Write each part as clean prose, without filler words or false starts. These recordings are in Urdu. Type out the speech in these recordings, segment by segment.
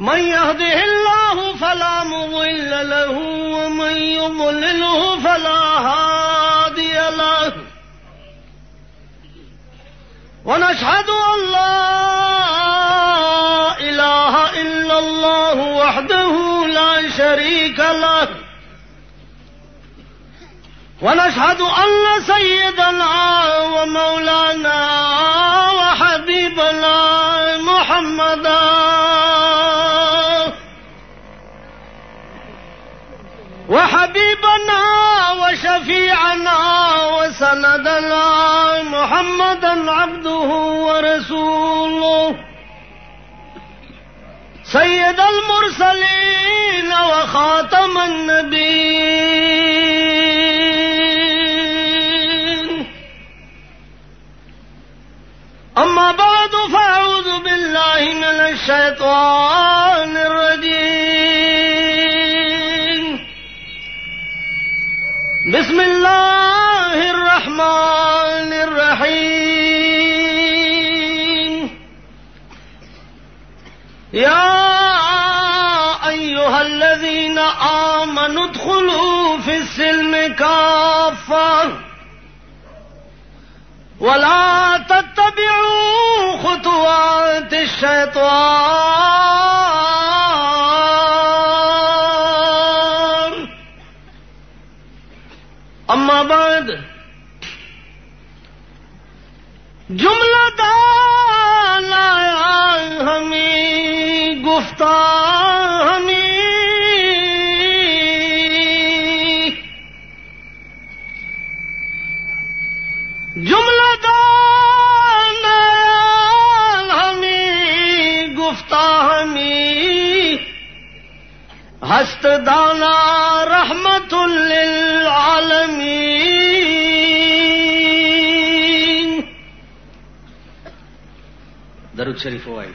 من يهده الله فلا مضل له ومن يضلله فلا هادي له ونشهد أن لا إله إلا الله وحده لا شريك له ونشهد أن سيدنا ومولانا وحبيبنا محمدا وحبيبنا وشفيعنا وسندنا محمدا عبده ورسوله سيد المرسلين وخاتم النبيين. أما بعد فأعوذ بالله من الشيطان الرجيم. بسم الله الرحمن الرحيم. يا أيها الذين آمنوا ادخلوا في السلم كافة ولا تتبعوا خطوات الشيطان. أما بعد جملہ دانا ہمیں گفتہ ہمیں جملہ دانا ہمیں گفتہ ہمیں ہست دانا رحمت للعالمین. درود شریف ہوئی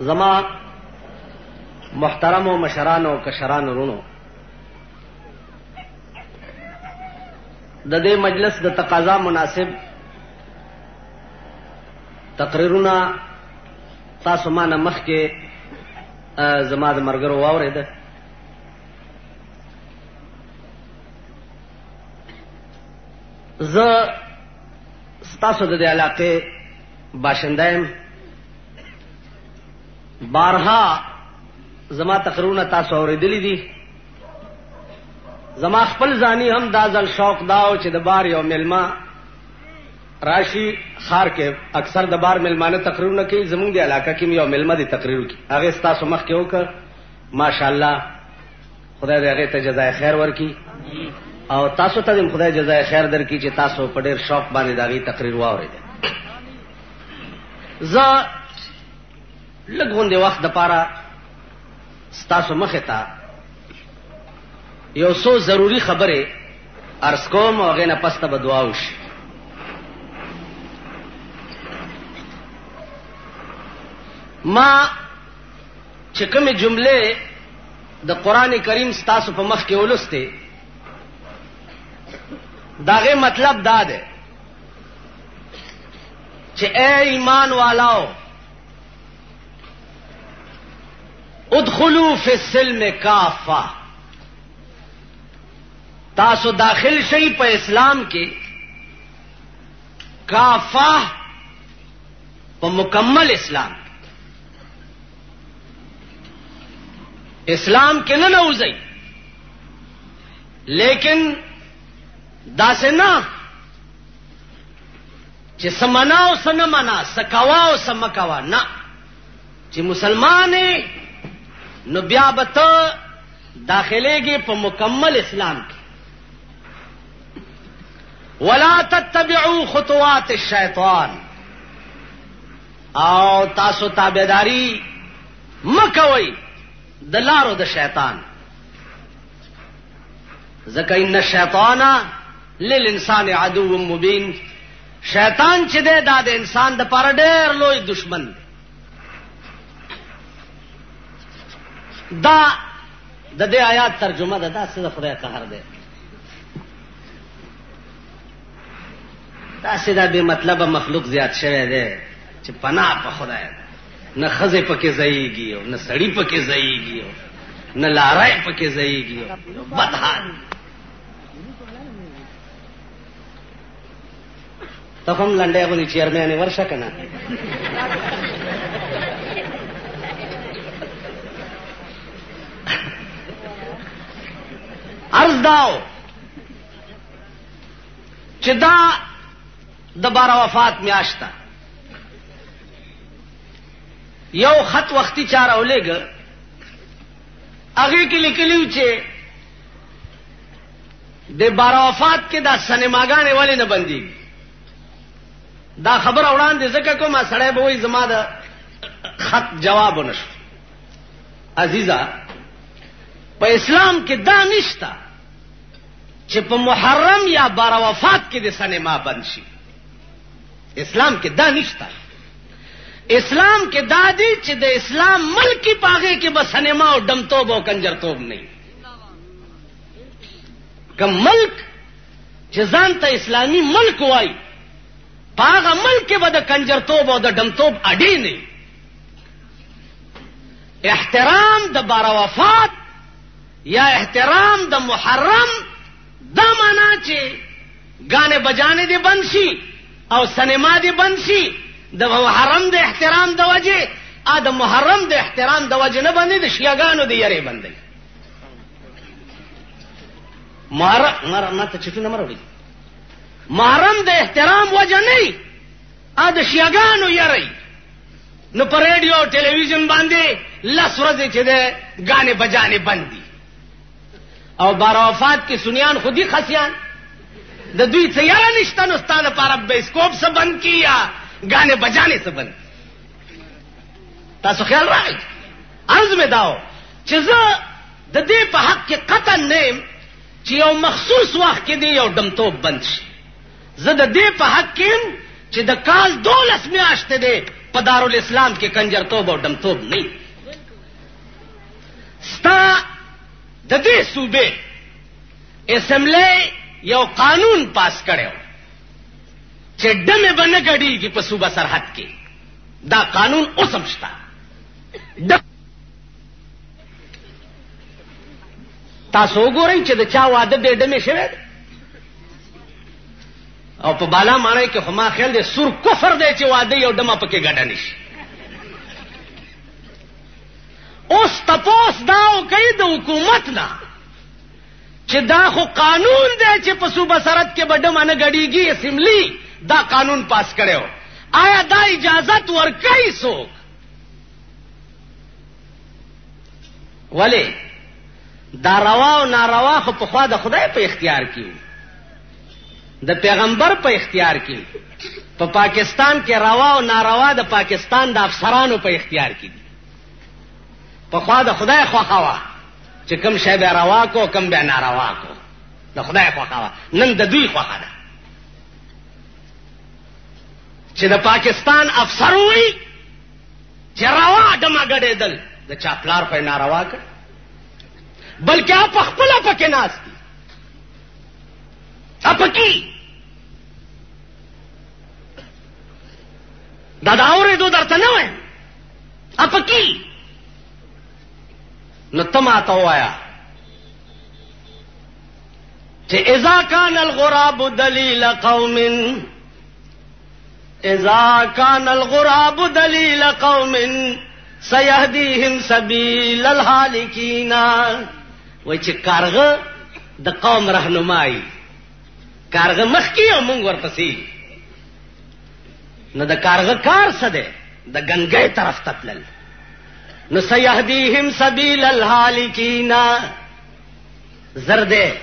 زما محترم و مشران و کشران رونو د دې مجلس د تقاضا مناسب تقریرونه تاسو ما نه مخکې زما د مرګرو واورېده. زه ستاسو د دې علاقې باشنده یم. بارها زما تقریرونه تاسو اورېدلي دي. زما خپل ځاني هم دا ځل شوق دا و چې د بار یو میلمه راشي ښار کې. اکثر د بار میلمانه تقریرونه کوي. زمونږ د علاقه کې یو میلمه دي تقریر وکړي. هغې ستاسو مخکې وکړ. ماشاءالله خدای دې هغې ته جزای خیر ورکړي او تاسو ته دې خدای جزای خیر درکړي چې تاسو په ډېر شوق باندې د هغې تقریر واورېده. زه لږ غوندې وخت دپاره ستاسو مخې ته یو څو ضروري خبرې عرض کوم او هغې نه پس ته به دعا وشي. ما چې کومې جملې د قرآن کریم ستاسو په مخ کې ولوستې د هغې مطلب دا دی چې اے ایمان والاو ادخلوا فی السلم کافہ، تاسو داخل شئی په اسلام کې کافہ په مکمل اسلام اسلام کې نه نوځئ، لیکن داسې نه چې سمنا او سنه منا سکوا او سمکوا نه، چې مسلمان نو بیا به ته داخلېږي په مکمل اسلام کې. ولا تتبعوا خطوات الشیطان، او تاسو تابعداري مکوئ د لارو د شیطان. ځکه ان الشیطان للانسان عدو مبین، شیطان چې دی دا د انسان د پاره ډېر لوی دشمن دی. دا د دې آیات ترجمه ده، دا څه د خدای قهر دی. داسې دا بې مطلبه مخلوق زیات شوی دی چې پناه په خدای نه ښځې پکې ځایږي او نه سړي پکې ځایږي او نه لاری پکې ځایږي بد حال. ته هم لنډی غوندې چیرمنې ورشه که نه؟ عرض داو چې دا د باره وفات میاشته یو خط وختي چا راولېږه، هغې کې لیکلي چې د باره وفات کې دا سینماګانې ولې نه بندېږي. دا خبره وړاندې ځکه کومه سړی به وایي زما د خط جواب ونه شو. عزیزه په اسلام کې دا نشته چې په محرم یا باره وفات کې د سینما بند شي. اسلام کې دا نشته. اسلام کې دا دی چې د اسلام ملکی پاغه کې بس سینما او دمتوب او کنجرتوب نه. کوم ملک چې ځان ته اسلامي ملک وای پاغه ملک به د کنجرتوب او د دمتوب اډې نه. احترام د باره وفات یا احترام د محرم دا معنا چې غانه بجانه دي بند شي او سینما دي بند شي. د محرم د احترام د وجه ا د محرم د احترام د وجه نه باندې د شیعاګانو د یری باندې محرم ماته چټونه مروړي. محرم د احترام وجه نه ا د شیعاګانو یری. نو پر ریډیو ټلویزیون باندې لس ورځې چې ده غانه بجانه بندي او باره وفات کې سنیان خودي خسیان د دوی څه یاره نشته. نو ستاسو لپاره بیسکوپ څه بند کی یا غانه بجانه څه بند. تاسو خیال راغی. عرض مې داو چې زه د دې په حق کې قطعا نیم چې یو مخصوص وخت کې دی یو دمتوب بند شي. زه د دې په حق کې چې د کال 12 میاشتې دی په دارالاسلام کې کنجرتوب او دمتوب نه. ستا د دې صوبې اسمبلی یو قانون پاس کړو چې ډمه بنه غړيږي په صوبه سرحد کې. دا قانون اوس هم شته. تاسو وګورئ چې د چا واده د ډمه شوی او په بالا معنی کې خما خیال دی سور کفر دی چې واده یو ډمه پکې ګډه نشي. اوس تپوس دا کوي د حکومت نه چې دا خو قانون دی چې په صوبه سرحد کې به ډمه نه غړيږي. اسمبلی دا قانون پاس کړو. آیا دا اجازت ورکړي څوک؟ ولی دا روا او ناروا خو په خوا د خدای په اختیار کې د پیغمبر په اختیار کې. په پاکستان کې روا او ناروا د پاکستان د افسرانو په اختیار کې دي. په خوا د خدای خواخوا چې کوم شی به روا کو کوم به ناروا کو د خدای خواخوا. نن د دوی خواخا ده چې د پاکستان افسر وي چې روا ډمه ګډېدل د چا پلار په ناروا کړ بلکې په خپل پکې ناس دي. اپکی دا اورېدو درته نه وایم. اپکی نو ته ماته ووایه چې اذا كان الغراب دلیل قوم اذا كان الغراب دلیل قوم سيهديهم سبيل الهالكين. وای چې کارغه د قوم رهنمایي کارغه مخکې او مونږ ورپسې. نو د کارغه کار څه دی؟ د ګنګۍ طرف ته تلل. نو سيهديهم سبيل الهالكين زرده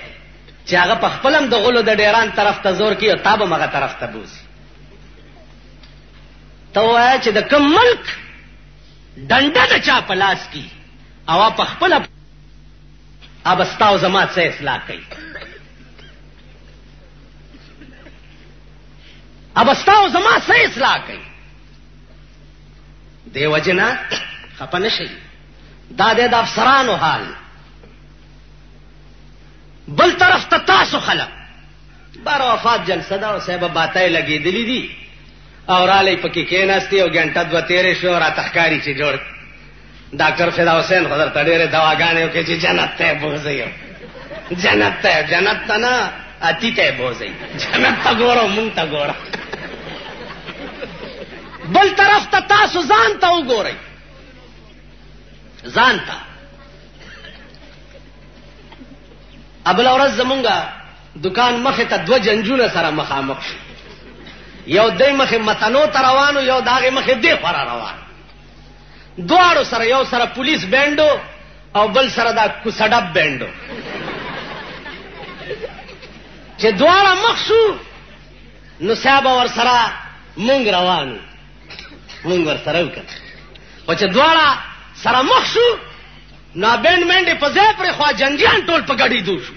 چې هغه په خپلم د غلو د ډیران طرف ته زور کوي او تابه مغه طرف ته بوزي. ته وایه چې د کوم ملک ډنډه د چا په لاس کی او په خپل ابستاو زما څه اصلاح کوي. ابستاو زما څه اصلاح کوي. دیو جنا خپه نشي. دا د افسرانو حال. بل طرف ته تاسو خلک بار وفات جلسه دا او صاحب باتای لګېدلې دي او رالی پکې کېناستې او ګنټه دوه تېرې شو را تخکاری چې جوړ ډاکټر فدا حسین خو درته ډېرې دواګانې وکړې چې جنت ته بوځئ جنت ته نه اتی ته بوځئ جنت ته ګوره مونږ ته ګوره بل طرف ته تاسو ځان ته وګورئ ځان ته ابل ورځ زمونږه دکان مخې ته دوه جنجونه سره مخامخ شو یو دی مخې متنو ته روانو یو د هغې مخې دې خوا روان دواړو سره یو سره پولیس بینډو او بل سره دا کوسډب بینډو چې دواړه مخ شو نو صاحب ورسره مونږ روانو مونږ ورسره وکړه خو چې دواړه سره مخ شو نو بینډ منډې په ځای پرې خوا جنګیان ټول په ګډې دو شو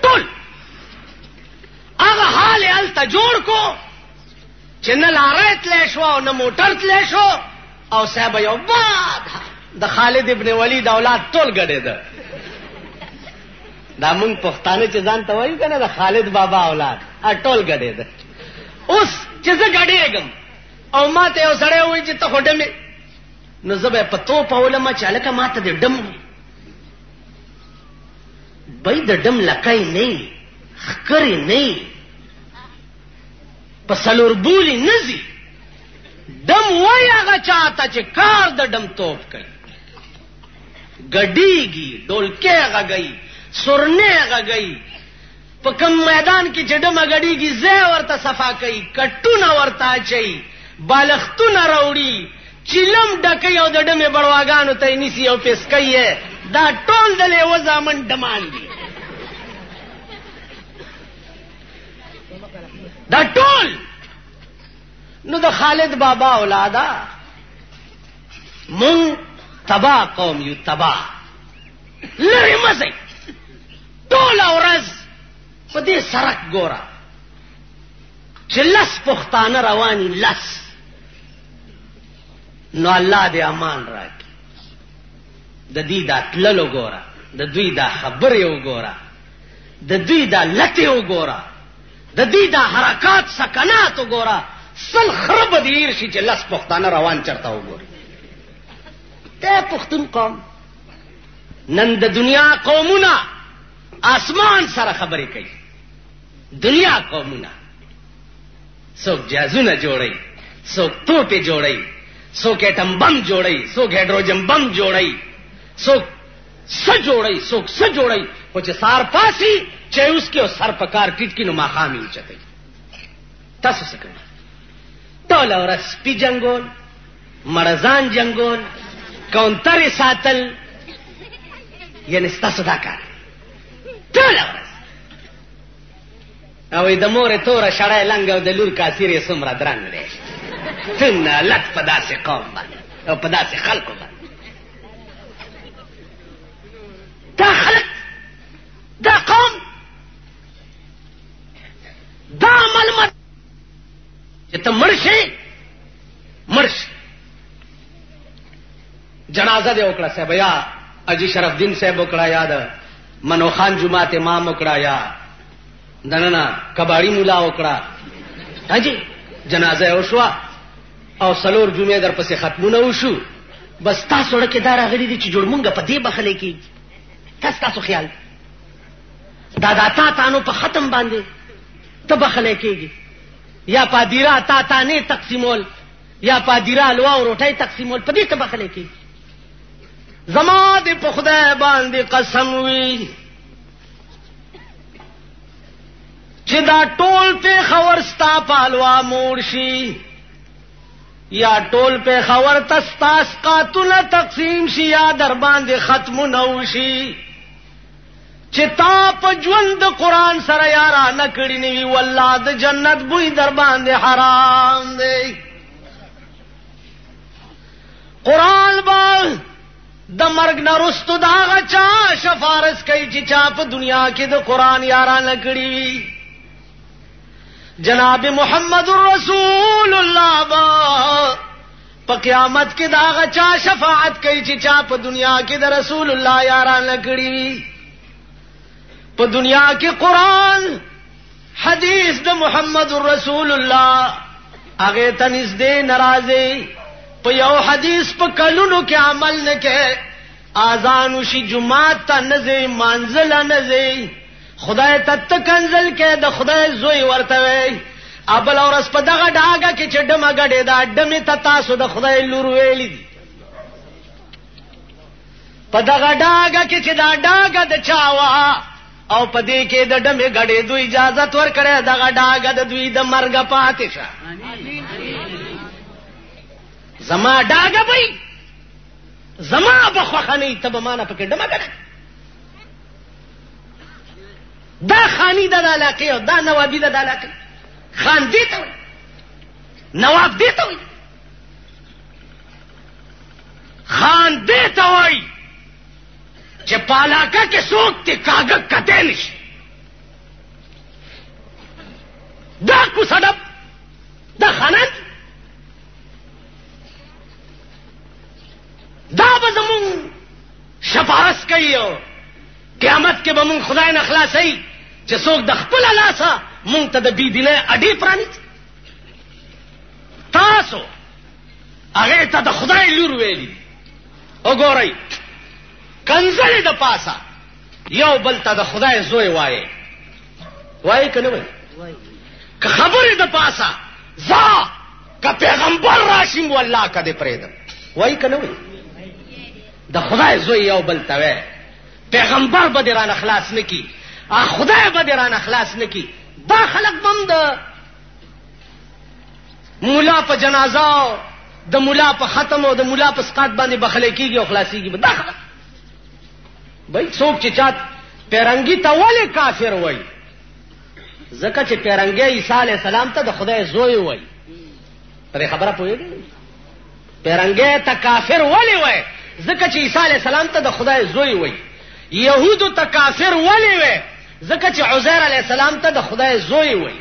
ټول هغه حال یې هلته جوړ کو چې نه لاره تلی شو او نه موټر تلی شو او صاحب یو باد د خالد ابن ولید اولاد ټول ګډېده دا مونږ پښتانه چې ځان ته وایو که نه د خالد بابا اولاد ټول ګډېده اوس چې زه ګډېږم او ما ته یو سړی وایي چې ته خو ډمې نو زه به یې په توپ اولمه چې هلکه ما ته دې ډم بی د ډم لکۍ نه ښکرې نه په څلور بولي نه ځي ډم وایي هغه چاته چې کار د ډم توپ کوي ګډېږي ډولکې غږوي سورنې غږوي په کوم میدان کې چې ډمه ګډېږي ځای ورته صفا کوي کټونه ورته اچوي بالښتونه راوړي چیلم ډکوي او د ډمې بړواګانو ته یې نیسي او پیسکوي یې دا ټول د لیوه زامن ډمان دي دا ټول نو د خالد بابا اولادا مونږ تبا قوم یو تبا لرې مزئ ټوله ورځ په دې سړک ګوره چې لس پښتانه رواني لس نو الله دې امان راکړي د دې دا تللو ګوره د دوی دا خبرې وګوره د دوی دا لټې وګوره د دې دا حرکات سکنات وګوره سل خرب دیر شي چې لس پښتانه روان چرته وګوري ته پښتون قوم نن د دنیا قومونه آسمان سره خبرې کوي دنیا قومونه څوک جازونه جوړي څوک توپې جوړي څوک ایټم بم جوړي څوک هایډروجن بم جوړي څوک څه جوړي څوک څه جوړي خو چې سار پاسي چې اوس کې سر په کار ټیټ کې نو ماښام یې چتوي تاسو څه کوئ ټوله ورځ سپي جنګول مړزان جنګول کونترې ساتل یعنې ستاسو دا کار ټوله ورځ او د مورې توره شړی لنګ او د لور کاسیر یې څومره درنګ دی څنګه لټ په داسې قوم باندې او په داسې خلکو باندې دا خلک دا قوم دا عمل مت چې ته مړ شې جنازه دې وکړه صاحب یا اجي شرف الدین صاحب وکړه یا د منو خان جماعت امام وکړه یا دننه کباړي مولا وکړه اجي جنازه وشوه او سلور جمعې در پسې ختمونه وشو بس تاسو ورکه دا راغلي دي چې جوړ مونږه په دې بخلې کې تاسو خیال دا تا تانو په ختم باندې ته بخلې کېږي یا پادیرا تا تانه تقسیمول یا پادیرا لوا او روټي تقسیمول په دې ته بخلې کېږي زما دې په خدای باندې قسم وي چې دا ټول په خبر ستا پالوا مور شي یا ټول په خبر تستاس قاتل تقسیم شي یا در باندې ختم نو شي چې تا په ژوند قرآن سره یارا نه کړی نیوي والله د جنت بوی در باندې حرام دی قرآن با د مرګ نه رستو د هغه چا شفارس کوي چې چا په دنیا کې د قرآن یارا نه کړی وي جناب محمد رسول الله با په قیامت کې د هغه چا شفاعت کوي چې چا په دنیا کې د رسول الله یارا نه کړی وي په دنیا کې قرآن حدیث د محمد رسول الله هغه ته نږدې ناراضي په یو حدیث په کلونو کې عمل نه کوي اذان وشي جمعه ته نه ځي منزل نه ځي خدای ته تکنزل کې د خدای زوی ورته وي ابل اورس په دغه ډاګه کې چې ډمه غړې دا ډمه ته تاسو د خدای لور ویلې دي په دغه ډاګه کې چې دا ډاګه د چاوا او په دې کې د ډمه غړې دوی اجازه ورکړه دغه ډاګه د دوی د مرګ پاتې شه زما ډاګه وای زما بخخنی ته به معنا پکې ډمه غړې دا خانی د علاقې او دا نوابی د علاقې خان دې ته وای نواب دې ته وای خان دې ته وای چې پالاکا کې څوک ته کاغذ کته نشي دا کو سړب دا خانت دا به زمون شفاعت کوي قیامت کې به مون خدای نه خلاصي چې څوک د خپل لاسه مونږ ته د بی دینه اډې پرانی تاسو هغه ته د خدای لور ویلي وګورئ کنځلې د پاسه یو بل ته د خدای زوی وایي کنه وایي که خبرې د پاسه زا که پیغمبر راشم والله کده پرېدم وایي کنه وایي د خدای زوی یو بل ته وایي پیغمبر به درانه خلاص نکي خدای به درانه خلاص نکي دا خلق بم د مولا په جنازه د مولا په ختم او د مولا په سقاط باندې بخلې کیږي او خلاصيږي دا خلق بای څوک چې چات پیرنګي ته ولې کافر وای ځکه چې پیرنګي عیسی علی السلام ته د خدای زوی وای پرې خبره پوهیږي پیرنګي ته کافر ولې وای ځکه چې عیسی علی السلام ته د خدای زوی وای يهودو ته کافر ولې وای ځکه چې عزیر علی السلام ته د خدای زوی وای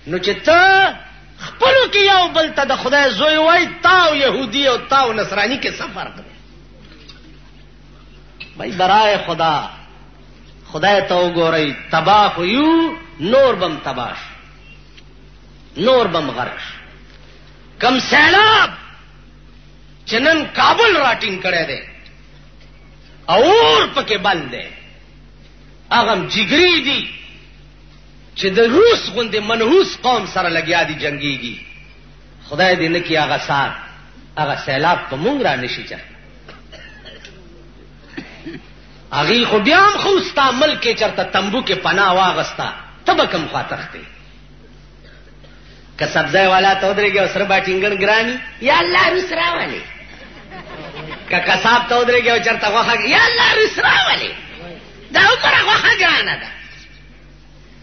نو چې ته خپلو کې یو بل ته د خدای زوی وای تاو يهودي او تاو نصراني کې څه فرق دی بھائی برائے خدا خدای ته وګورئ تباہ یو نور بم تباش نور بم غرق کم سیلاب چنن کابل راټینګ کړی دی اور پکې بند دی اغم جګری دي چې د روس غوندې منحوس قوم سره لګیا دي جنگيږي خدای دې نه کی هغه سات هغه سیلاب په مونږ را نشي چا اغي خو بیا هم خو استعمال کې چرته تنبو کې پناه واغستا تبکم خاطرته که سبزی والا ته درېږي او سره باټینګن ګرانی یا الله رسرا والی که کساب ته درېږي او چرته غوخه یا الله رسرا والی دا وګوره غوخه ګرانه ده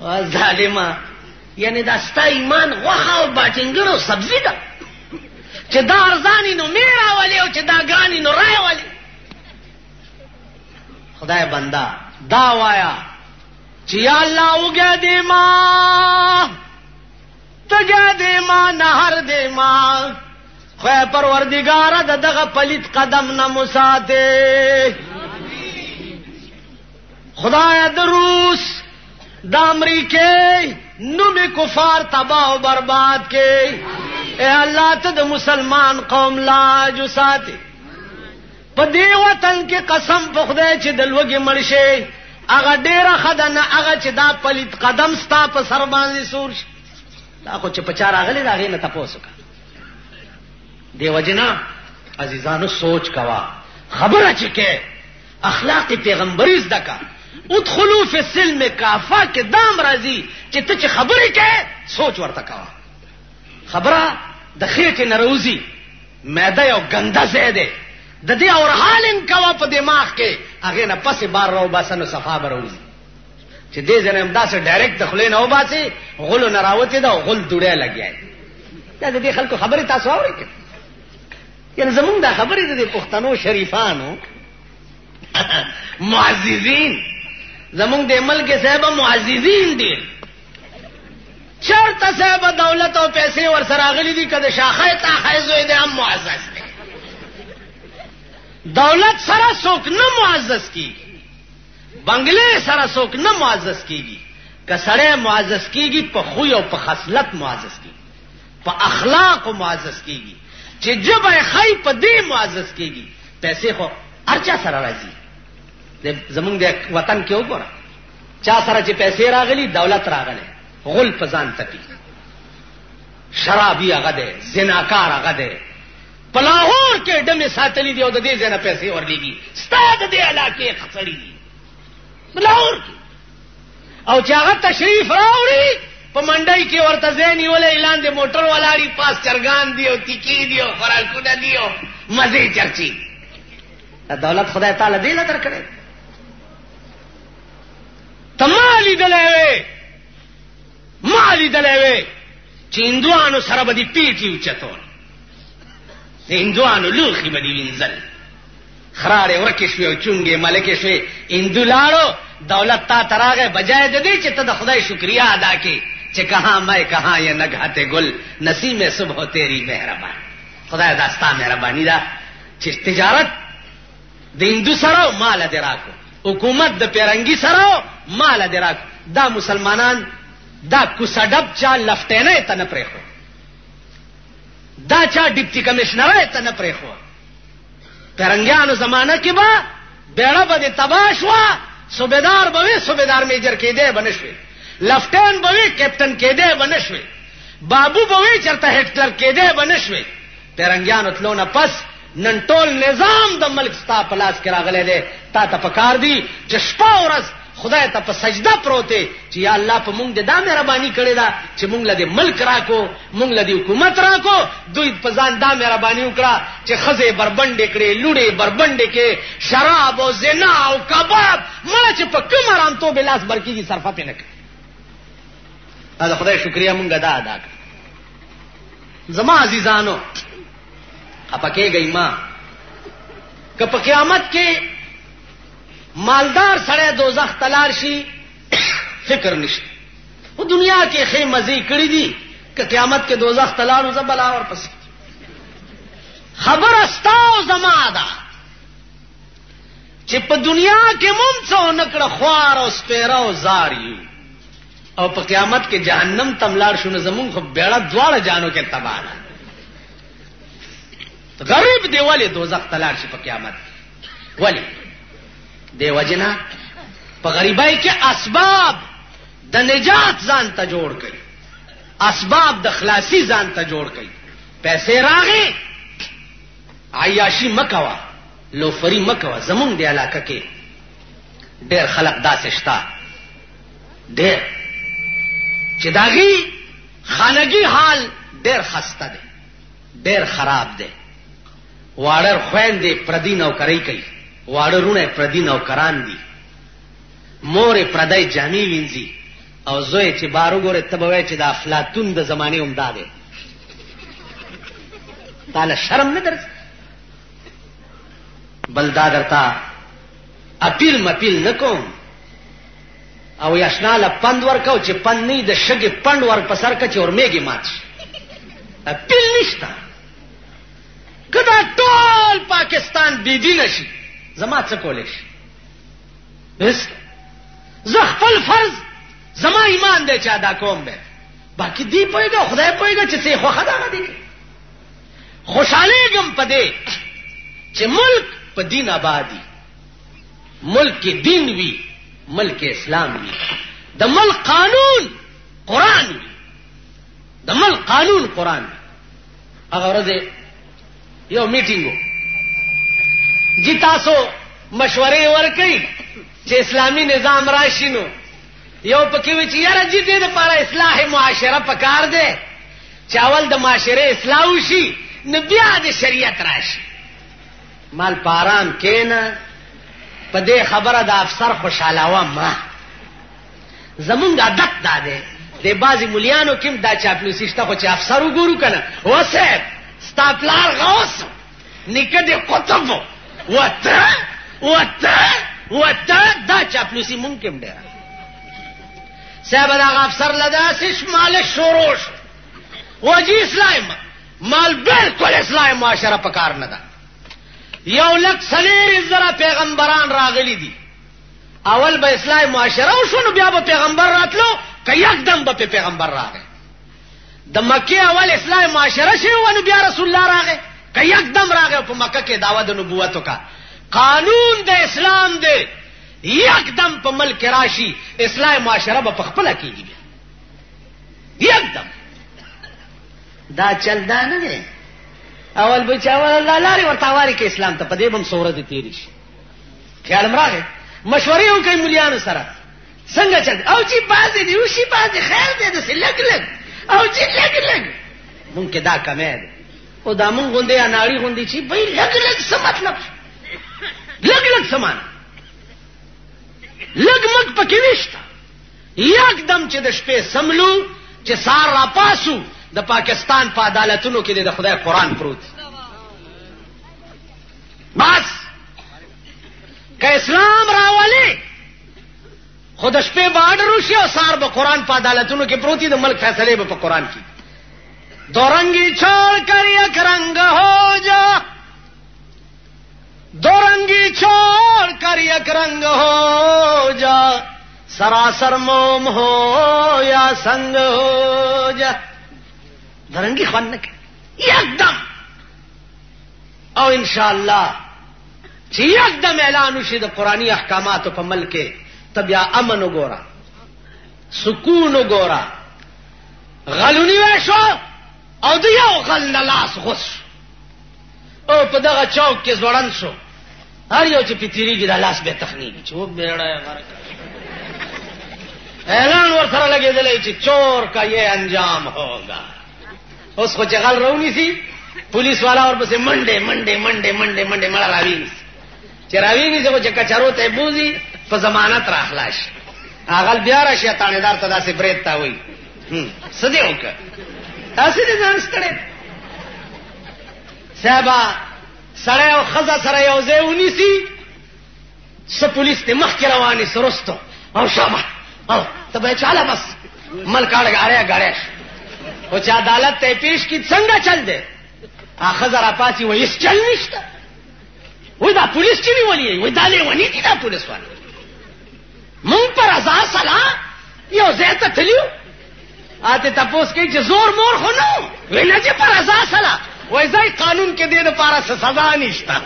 او ظالما یعنی دا ستا ایمان غوخه او باټینګن او سبزی ده چې دا ارزانی نو میرا والی او چې دا ګرانی نو رای والی خدای بندا دا وایا چې یا الله وګه دې ما تګه دې ما نهر دې ما خو پروردگار دغه پلیت قدم نه مساته خدای د روس د امریکې نومي کفار تباہ او برباد کې اے الله ته د مسلمان قوم لاج ساتي په دې وطن کې قسم په خدای چې د لوګي مرشه هغه ډیره خدانه هغه چې دا پلیت قدم ستا په سر باندې سور شي دا خو چې په چار اغلی دا غي نه تاسو کا دیو جنا عزیزانو سوچ کوا خبره چکه اخلاق پیغمبري زدکا ادخلوا فی السلم کافه کې دام راځي چې ته چې خبرې کې سوچ ورته کوا خبره د خېټه نروزی معده یو ګنده زیاده د دې اور حالن کوا په دماغ کې هغه نه پسې بار راو باسنو صفا بروزي چې دې ځنه امدا سره ډایرکټ دخلین او باسي غل نه راوته دا غل دوړې لګیای دا دې خلکو خبره تاسو اورئ یعنی زمونږ دا خبرې د پښتنو شریفانو معززین زمونږ د ملک صاحب معززین دي چرته صاحب دولت او پیسې ور سره غلي دي کده شاخه تا خایزوي دي هم معزز دي دولت سره څوک نه معزز کی بنگلې سره څوک نه معزز کیږي، که سړی معزز کیږي په خوی او په خصلت معزز کیږي، په اخلاق معزز کیږي، چې جبه خی په دې معزز کیږي. پیسې خو هر چا سره راځي. زمونږ د وطن کې وګوره چا سره چې پیسې راغلي دولت راغلی غل په ځان تپي، شرابي هغه دی، زناکار هغه دی، په لاهور کې ډمې ساتلي دي او د دې ځای نه پیسې ورلېږي، ستا د دې علاقې خسړي دي په لاهور کې. او چې هغه تشریف راوړي په منډۍ کې ورته ځای نیولی لاندې موټر ولاړي، پاس چرګان دي او تیکې دي او خوراکونه دي او مزې چرچي. دولت خدای تعالی دې له درکړی. ته ما لیدلی وې چې هندوانو سره به دې پیټي اوچتول، د هندوانو لوښي به دې وینځل، خرارې ورکې شوې او چونګې ملکې شوې، هندو لاړو دولت تا ته راغی، بجای د دې چې ته د خدای شکریہ ادا کړې چې کہاں میں کہاں یہ نگہت گل نسیم صبح تیری مہربان. خدای دا ستا مهرباني ده چې تجارت د هندو سره مال دې راکو، حکومت د پیرنګي سره مال دې راکو. دا مسلمانان دا کوسډب چا لفټینه ته نه پرېخو، دا چا ډیپټي کمشنر ته نه پرېخو. پیرنګیانو زمانہ کې به بیړه به تباہ شوه، صوبیدار به وي صوبیدار میجر کېدی به نه شوې، لفټین به وي کیپټن کېدی به نه شوې، بابو به وي چېرته هټلر کېدی به نه شوې. پیرنګیانو تلو نه پس نن ټول نظام د ملک ستا په لاس کې راغلی دی. تا ته پکار دی چې شپه ورځ خدای ته په سجده پروت دی چې یا الله په مونږ دې دا مهرباني کړې ده چې مونږ له دې ملک راکو، مونږ له دې حکومت راکو. دوی په ځان دا مهرباني وکړه چې ښځې بربنډې کړې، لوڼې بربنډې کړې، شراب او زنا او کباب مړه چې په کوم ارامتوب لاس برکېږي صرفه پې نه کوي. دا د خدای شکریه مونږ دا ادا کړه. زما عزیزانو خفه کېږئ ما که په قیامت کې مالدار سړی دوزخ ته لاړ شي فکر نشته. په دنیا کې ښې مزې کړي دي، که قیامت کې دوزخ ته لاړو زه بلا ورپسې. خبره ستا او زما ده چې په دنیا کې مونږ څه ونه کړه، خوار او سپیره او زار یو، او په قیامت کې جهنم تم لاړ شو نو زمونږ خو بیړه دواړه جانو کې تباه ده. غریب دی ولې دوزخ ته لاړ شي په قیامت؟ ولې؟ دی وجنا په غریبای کې اسباب د نجات ځان ته جوړ کړي، اسباب د خلاصي ځان ته جوړ کړي. پیسې راغې عیاشي مکوا، لوفری مکوا. زمونږ دی علاقه کې ډېر خلق داسې شته ډېر چې داغي خانگی حال ډېر خسته دی، ډېر خراب دی. واړه خويندې پردي نوکرۍ کوي، واړه رونه پردي نوکران دي، مور پردای جامې وینځي، او زوی چې بارو ګوره ته به وایې چې د افلاطون د زمانې عمده دی. تعالی شرم نه درځي؟ بل دا درته اپیل مپیل نه کوم او یشناله پند ورکو چې پند نه د شګې پند ور په سر کچې ورمېږي مات شي. اپیل نشته. کدا ټول پاکستان بيدینه شي زما څه کولای شي؟ بس زه خپل فرض زما ایمان دی چې ادا کوم به، باقي دی پوهېږه خدای پوهېږه چې څه خوښه ده دي. خوشحالېږم په دې چې ملک په دین آبادي، ملک کې دین وي، ملک اسلام وي، د ملک قانون قرآن وي، د ملک قانون قرآن وي. هغه ورځ یو میټینګو جی تاسو مشورې ورکړئ چې اسلامي نظام راشي، نو یو پکې وی چې یاره جی دې لپاره اصلاح معاشره پکار دی چې اول د معاشره اصلاح وشي نو بیا د شریعت راشي. مال پارام کېنه په دې خبره د افسر خوشاله ما زمونږ عادت دا دی. د بعضې ملیانو کې دا چاپلوسي شته، خو چې افسر وګورو که نه و صاحب ستا پلار غوث نیکه دې قطب وته دا چاپلوسي ممکن ډېره. صاحب دغه افسر له داسې شمالش شروع شو وجي اسلام مال بالکل اسلام معاشره پکار نه ده. 1,40,000 پیغمبران راغلي دي اول به اصلاح معاشره وشو، بیا به پیغمبر راتلو که یکدم به پیغمبر راغی. د مکه اول اصلاح معاشره شي ونو بیا رسول الله راغی، که یکدم راغی په مکه کې دعوت د نبوت وکا. قانون د اسلام دی یکدم په ملک راشي، اصلاح معاشره به خپل کیږي یکدم. دا چل دا نه دی. اول بچاول الله لاري ورتاواري کې اسلام ته په دې بم سوره دي تیری شي. خیال مراغه مشورې وکړي مليانو سره څنګه چل او چې بازي دی او شي بازي خیر دی د لګ لګ او چې لګ لګ مونږ کې دا کمه ده او دا مونږ غوندې اناړي غوندې چې به لګ لګ څه مطلب لګ لګ سمان لګ مګ پکې نشته. یکدم چې د شپې سملو چې سار را پاسو د پاکستان په عدالتونو کې د خدای قرآن پروت بس که اسلام راولي خود شپې بارډر وشي او سار به قرآن په عدالتونو کې پروتي د ملک فیصله به په قرآن کې. دورنگی چھوڑ کر یک رنگ ہو جا، دورنگی چھوڑ کر یک رنگ ہو جا، سراسر موم ہو یا سنگ ہو جا. دورنگی خوان نکے یکدم او انشاءاللہ چې یکدم اعلان وشي د قرآنی احکاماتو په ملک کې، تب یا امن وګورا، سکون وګورا. غلونی وشو او د یو غل نه لاس غوس او په دغه چوک کې ځوړن شو، هر یو چې پیتیریږي د لاس به تخنیږي چې و بیړای اعلان ورسره لګېدلی چې چور کا یہ انجام ہوگا. اوس خو چې غل رونی سي پولیس والا ورپسې منډې منډې منډې منډې منډې مړه راویني چې راویني خو چې کچارو ته بوزي په ضمانت را خلاص هغه بیا راشي تانیدار ته داسې برید تا وایي څه دې وکړه تاسو دې ځان ستړی صاحبه سړی او ښځه سره یو ځای ونیسي څه پولیس دې مخکې روانې سرستو او شابه او ته به چاله بس ملک اړیا ګاړیا او چې عدالت ته پیش کی څنګه چل دی ښځه راپاسي وایي هېڅ چل نشته. وایي دا پولیس چې نیولي وایي دا لیوني دي دا پولیس والا. مونږ په رضا سلا یو ځای ته تللي آتے تپوس کوي چې زور مور خو نه وی نه چې پر رضا سره وای ځای قانون کې دې لپاره سزا نشته.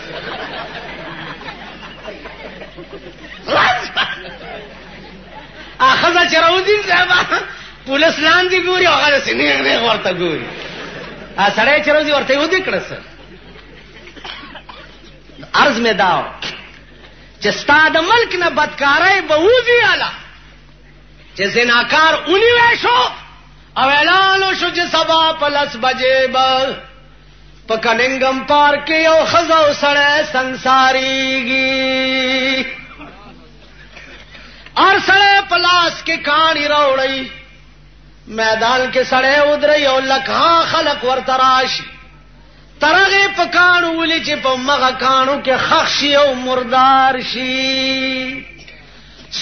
اخذ چروزین صاحب پولیس لاندې ګوري هغه سینې نه ورته ګوري سړی چروزي ورته و دې کړه سر عرض می داو چې ستا د ملک نه بدکارای به وځي اعلی چې زناکار اونې وشو او اعلان شو چې سبا په 10 بجې به په کننګم پارک کې یو ښځه او سړی سنګساریږي. اور سړی په لاس کې کاڼي راوړی میدان کې سړی ودرې او لکه خلک ورته راشي ترغه په کاڼو ولي چې په مغه کاڼو کې خښ شي او مردار شي.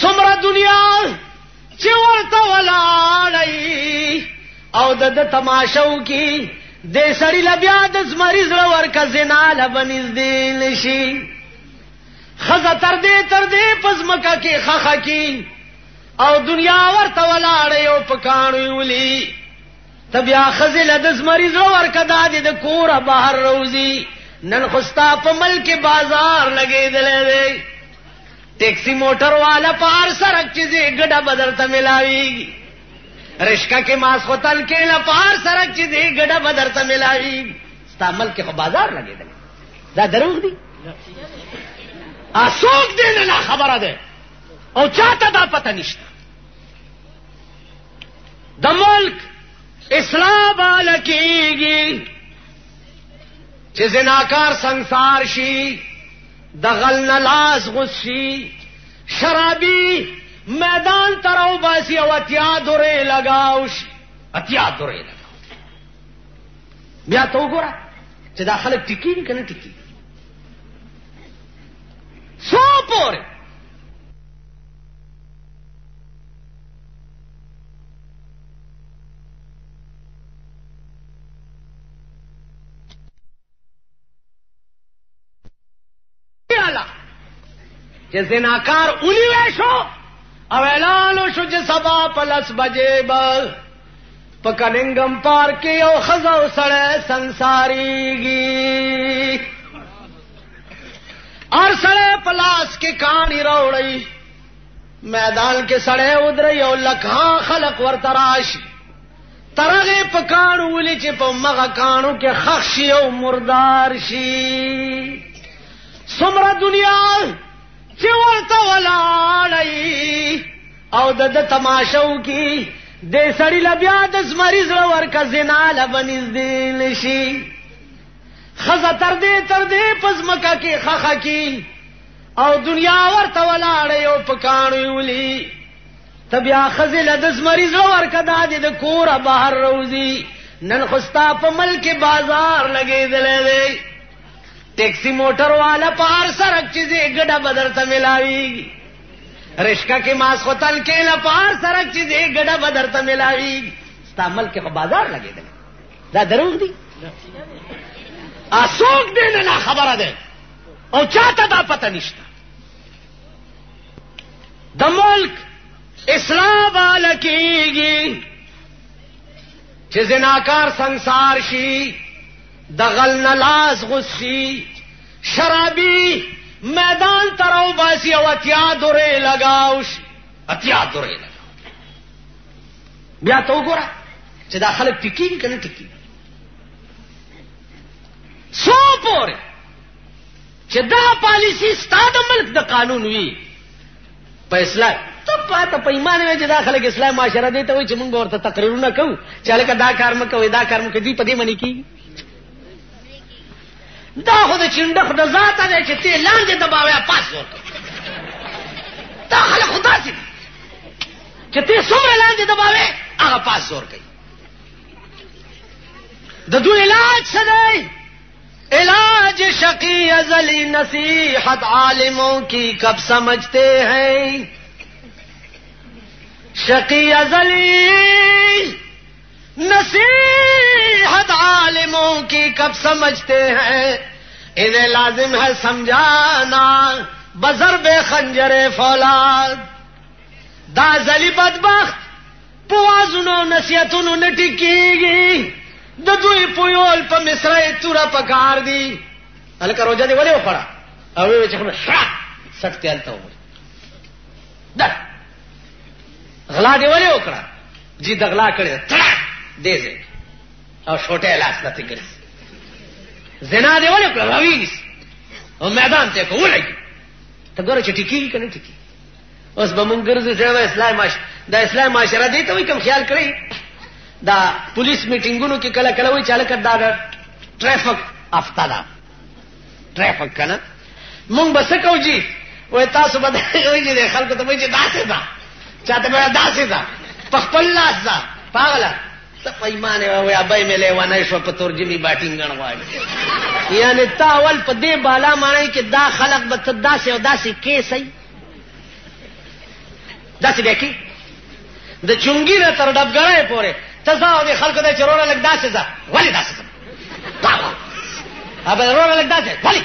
څومره دنیا چې ورته ولاړی او د تماشو کې د سړی لبیا د زمری زړه ورکه زنا لبنځ دی نشي. خزه تر دې پزمکه کې خخه کې او دنیا ورته ولاړی او په کاڼو ولي تبیا خزل د زمری زړه ورکه د کوره بهر روزي. نن خستا په ملک بازار لګېدلې دی ټیکسی موټر والا پار سرک چیزیں گڈا بدرتا ملاویگی رشکا کے ماس خوتل کے لپار سرک چیزیں گڈا بدرتا ملاویگی. ستا ملک خو بازار لگے دل دا دروغ دی آسوک دینا لا خبر دے او چاہتا دا پتہ نشتا. دا ملک اصلاح بالا کیگی چی زناکار سنگسار شی دغل نلاس غصی شرابی میدان تراو باسی او اتیا دورے لگاوش اتیا دورے لگاو بیا تو گورا چی دا خلق ٹکی نی کنا ٹکی سو پورے چې زناکار اونیوې شو او اعلان شو چې سبا په 10 بجې به په کننګم پارک کې یو ښځه او سړی سنګساریږي. اور سړی په لاس کې کاڼي راوړی، میدان کې سړی ودرې او لکه خلق ورته راشي، ترغه په کاڼو ولي چې په مغه کاڼو کې خښ شي او مردار شي. څومره دنیا چې ورته ولاړی او د تماشو کې د سړی لبیا د زمری زړه ورکه زنا لبنځدې نشي. خزه تر دې پزمکه کې خخه کې او دنیا ورته ولاړی او په کاڼو ولي تبیا خزل د زمری زړه ورکه د کوره بهر روزي. نن خستا په ملک بازار لګېدلې دی، ټیکسی موټر والا په هر سړک چې ګډه بدر ته ملاويږي، رشکا کې ماسختل کې لا په هر سړک چې ګډه بدر ته ملاويږي. ستا ملک په بازار لګېدل دا دروغ دي؟ اسوک دې نه خبره ده او چاته دا پته نشته. د ملک اسلام والا کېږي چې زناکار سنگسار شي، د غل نه لاس غوسي، شرابي میدان تراو باسی او اتیا دورې لگاو شي، اتیا دورې لگاو. بیا ته وګوره چې دا خلک ټیکي کنه ټیکي سو پورې چې دا پالیسی ستا د ملک د قانون وي په اسلام ته پاته په ایمان وي چې دا خلک اسلام معاشره دی ته وي چې موږ ورته تقریرونه کوو چې هلکه دا کار مه کوئ دا کار مه کوئ، دوی په دې منې کېږي. دا خو د چنډخ د ذاته دی چې ته لاندې دباوې پاس زور کوي. دا خلک خو داسې دي چې ته څومره لاندې دباوې هغه پاس زور کوي. د دوی علاج څه دی؟ علاج شقی ازلی نصیحت عالموں کی کب سمجھتے ہیں، شقی ازلی نصیحت عالموں کی کب سمجھتے ہیں، انہیں لازم ہے سمجھانا بضرب خنجر فولاد. دا ازلی بدبخت پوازونو نصیحتونو نټیکیږي، د دوی پویول په مصرعه توره پکار دی. هلکه روجه دی ولې وخوړه او وی چې خو شړک سټ تلته و دا غلا دی ولې وکړه جی د غلا کړی تړک دیځه او شوټه لاس نته کړی. زنا دی ولې وکړه راویس او میدان ته کولای ته ګوره چې ټیکی کنه ټیکی. اوس به مونږ ګرځو چې د اسلام معاشره دی ته وي کوم خیال کړی. دا پولیس میټینګونو کې کله کله وایي چې هلکه دا ټریفک افته ده ټریفک کنه مونږ به څه کوو جي وایي تاسو به وایي چې خلکو ته وایي چې داسې ده چاته به داسې ده په خپل لاس ده پاغله ته په ایمان وایي ابای مې لیوانی شوه په ترجمې باټینګن غواړي. یعنې تا اول په دې بالا معنی کې دا خلک به ته داسې او داسې کیسئ داسې دی کې د چونګي نه تر ډبګړی پورې تزاو دي خلکو د چروره لګ داسې ځه ولې داسې ځه ابل روره لګ داسې ولې.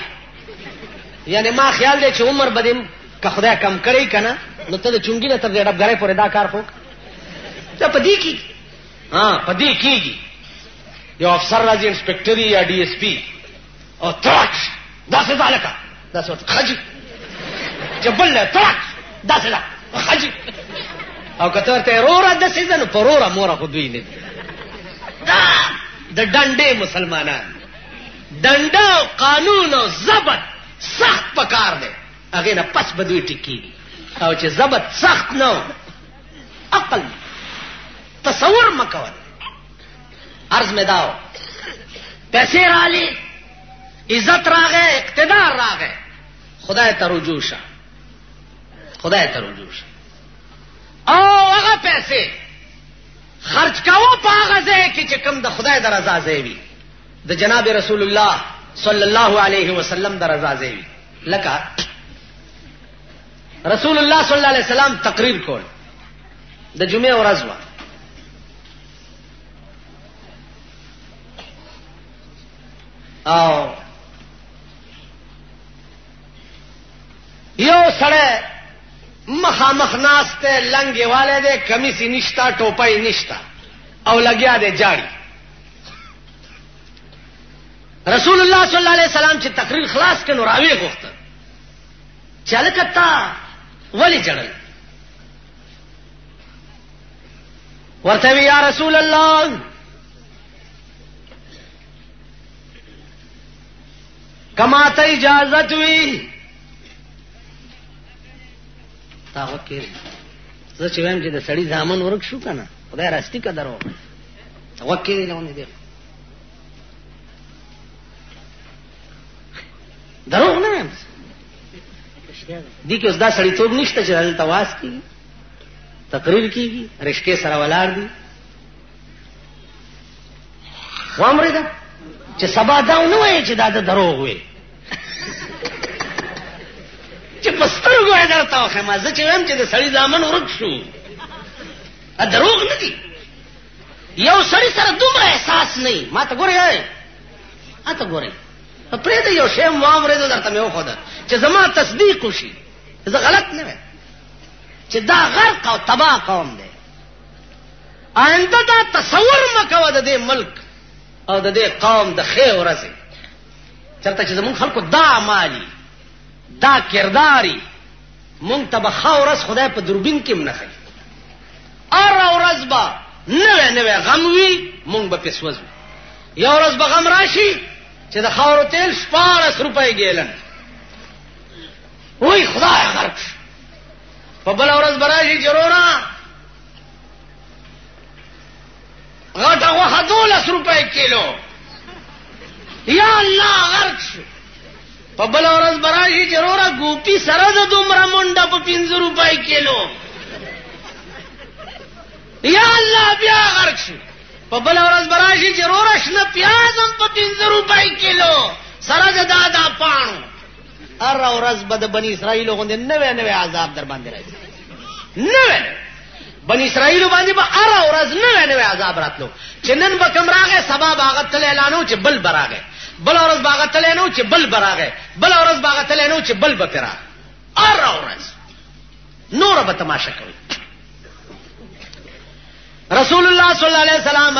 یعنی ما خیال دی چې عمر بدیم که خدای کم کړی کنه نو ته د چونګي نه تر دې ډبګړی پورې دا کار وکړه. ته په دې کېږي په دې کېږي یو افسر راځي انسپکټري یا ډي اس پي او ترک داسې ځه هلکه داسې ورته خجي چې بل ترک داسې ځه خجي او که ته ورته روره داسې ځه نو په روره موره خو دوی نه دي. دا د ډنډې مسلمانان ډنډه او قانون او ضبط سخت پکار دی هغې نه پس به دوی ټیکېږي. او چې ضبط سخت نه عقل تصور مه کوه. عرض مې دا و پیسې راغلې عزت راغی اقتدار راغی خدای ته رجوع شه خدای ته رجوع شه او هغه پیسې خرج کوه په هغه ځای کې چې کوم د خدای د رضا ځای وي د جناب رسول الله صلی الله علیه وسلم د رضا ځای وي. لکه رسول الله صلی الله علیه وسلم تقریر کول د جمعې ورځ وه او یو سړی مخامخ ناست دی، لنګې والی دی، کمیسي نشته، ټوپۍ نشته او لګیا دی جاړي. رسول الله صلی الله علیه وسلم چې تقریر خلاص کړ نو راوی غوښته چې هلکه تا ولې جړل؟ ورته وی یا رسول الله کما ته اجازت وی تا وکړ. زه چې وایم چې د سړي ځامن ورک شو کنه خدای راستی قدر وکړ وکړې لونه دی دروغ نه وایم دي کې اوس دا سړی توب نشته چې دلته واس کیږي تقریر کیږي رشکې سره ولاړ دي. وامره ده چې سبا دا نه وایي چې دا د دروغ وي چې پسترګو یې درته وخم زه چې وایم چې د سړي ځامن ورک شو دروغ نه دي. یو سړی سره دومره احساس نه ما ته ګورې اته ګورې پرې د یو شی وامره ده درته مې وښوده چې زما تصدیق وشي زه غلط نه وایم چې دا غرق او تباه قوم دی. آینده دا تصور مه کوه د دې ملک او د دې قوم د ښې ورځې چېرته چې زمونږ خلکو دا اعمالي دا کرداري مونږ ته به ښه ورځ خدای په دوربین کې هم نه ښیي. هره ورځ به نوی نوی غم وي مونږ به پې سوځو. یو ورځ به غم راشي چې د خاورو تیل 14 روپۍ ګیلن وای خدای غرق شو. په بله ورځ به راشي چې وروره غټه غوښه 12 روپۍ کیلو یا الله غرق شو. په بله ورځ به راشي چې وروره ګوپي سره د دومره منډه په 15 روپۍ کیلو یا الله بیا غرق شو. په بله ورځ به راشي چې وروره شنه پیاز هم په 15 روپۍ کیلو سره د دا پاڼو. هره ورځ به د بني اسرائیلو غوندې نوی نوی عذاب در باندې راځي. نوی بني اسرائیلو باندې به هره ورځ نوی نوی عذاب راتلو چې نن به کوم راغی سبا به هغه تلی اعلانو چې بل به راغی، بله ورځ به هغه تلی نو چې بل به راغی، بله ورځ به هغه تلی نو چې بل به پرې راغی. هره ورځ نوره به تماشه کوي. رسول الله صلی الله علیه وسلم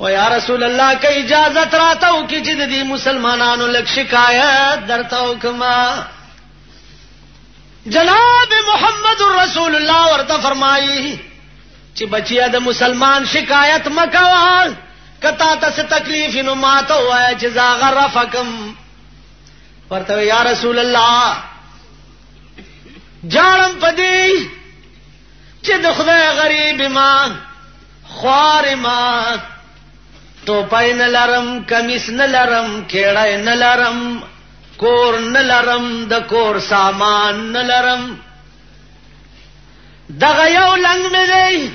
او یا رسول الله که اجازت راتاو کی چې د دې مسلمانانو لک شکایت درته وکما. جناب محمد رسول الله ورته فرمایي چې بچیا د مسلمان شکایت مکوا کتا ته تکلیف نو ماته وای چې زاغ رفقم. ورته یا رسول الله جاړم پدې چې د خدای غریب ما خوار ما ټوپای نه لرم کمیس نه لرم کېړای نه لرم کور نه لرم د کور سامان نه لرم دغه یو لنګ مې دی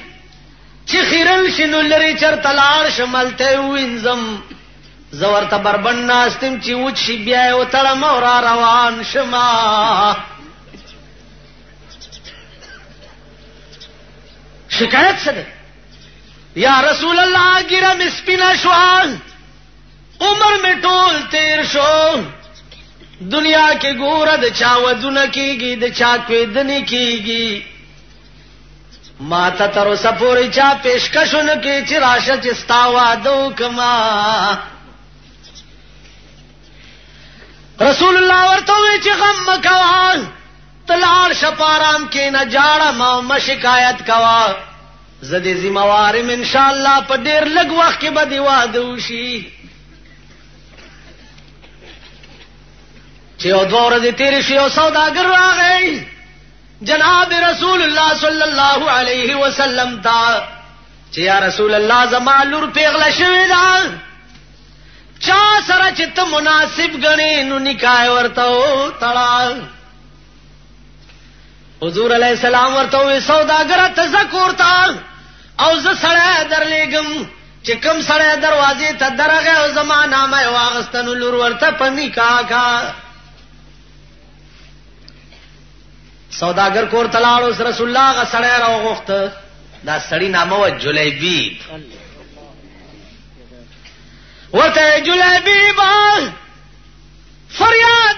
چې خیرل شنو لري چرته لاړ شملته وینځم زه ورته بربند ناستم چې وچ شي بیا یې وتړم او را روان شما. شکایت څه ده؟ یا رسول الله ګیره مې سپینه شوه عمر مې ټول تیر شو دنیا کې ګوره د چا ودونه کېږي د چا کویدنې کېږي ما ته تر اوسه پورې چا پیشکش ونه کړي چې راشه چې ستا واده وکړما. رسول الله ورته وویل چې غم مه کوه ته لاړ شه په ارام کښېنه جاړه مه شکایت کوه زه دې ذمہوار یم انشاءالله په ډېر لږ وخت کې به دې واده وشي. چې یو 2 ورځې تېرې شي یو سوداګر راغی جناب رسول الله صلی الله علیه وسلم ته چې یا رسول الله زما لور پیغله شوې ده چا سره چې ته مناسب ګڼې نو نکاح ورته وتړه. حضور علیہ السلام ورته وی سوداګر ته زکور تا او ز سړی درلېګم چې کوم سړی دروازې ته درغه او زما نامه واغستنو لور ورته پنی کا سوداګر کور تلاړو رسول الله غ سړی راغوخت دا سړی نامه و جلیبی ورته جلیبی با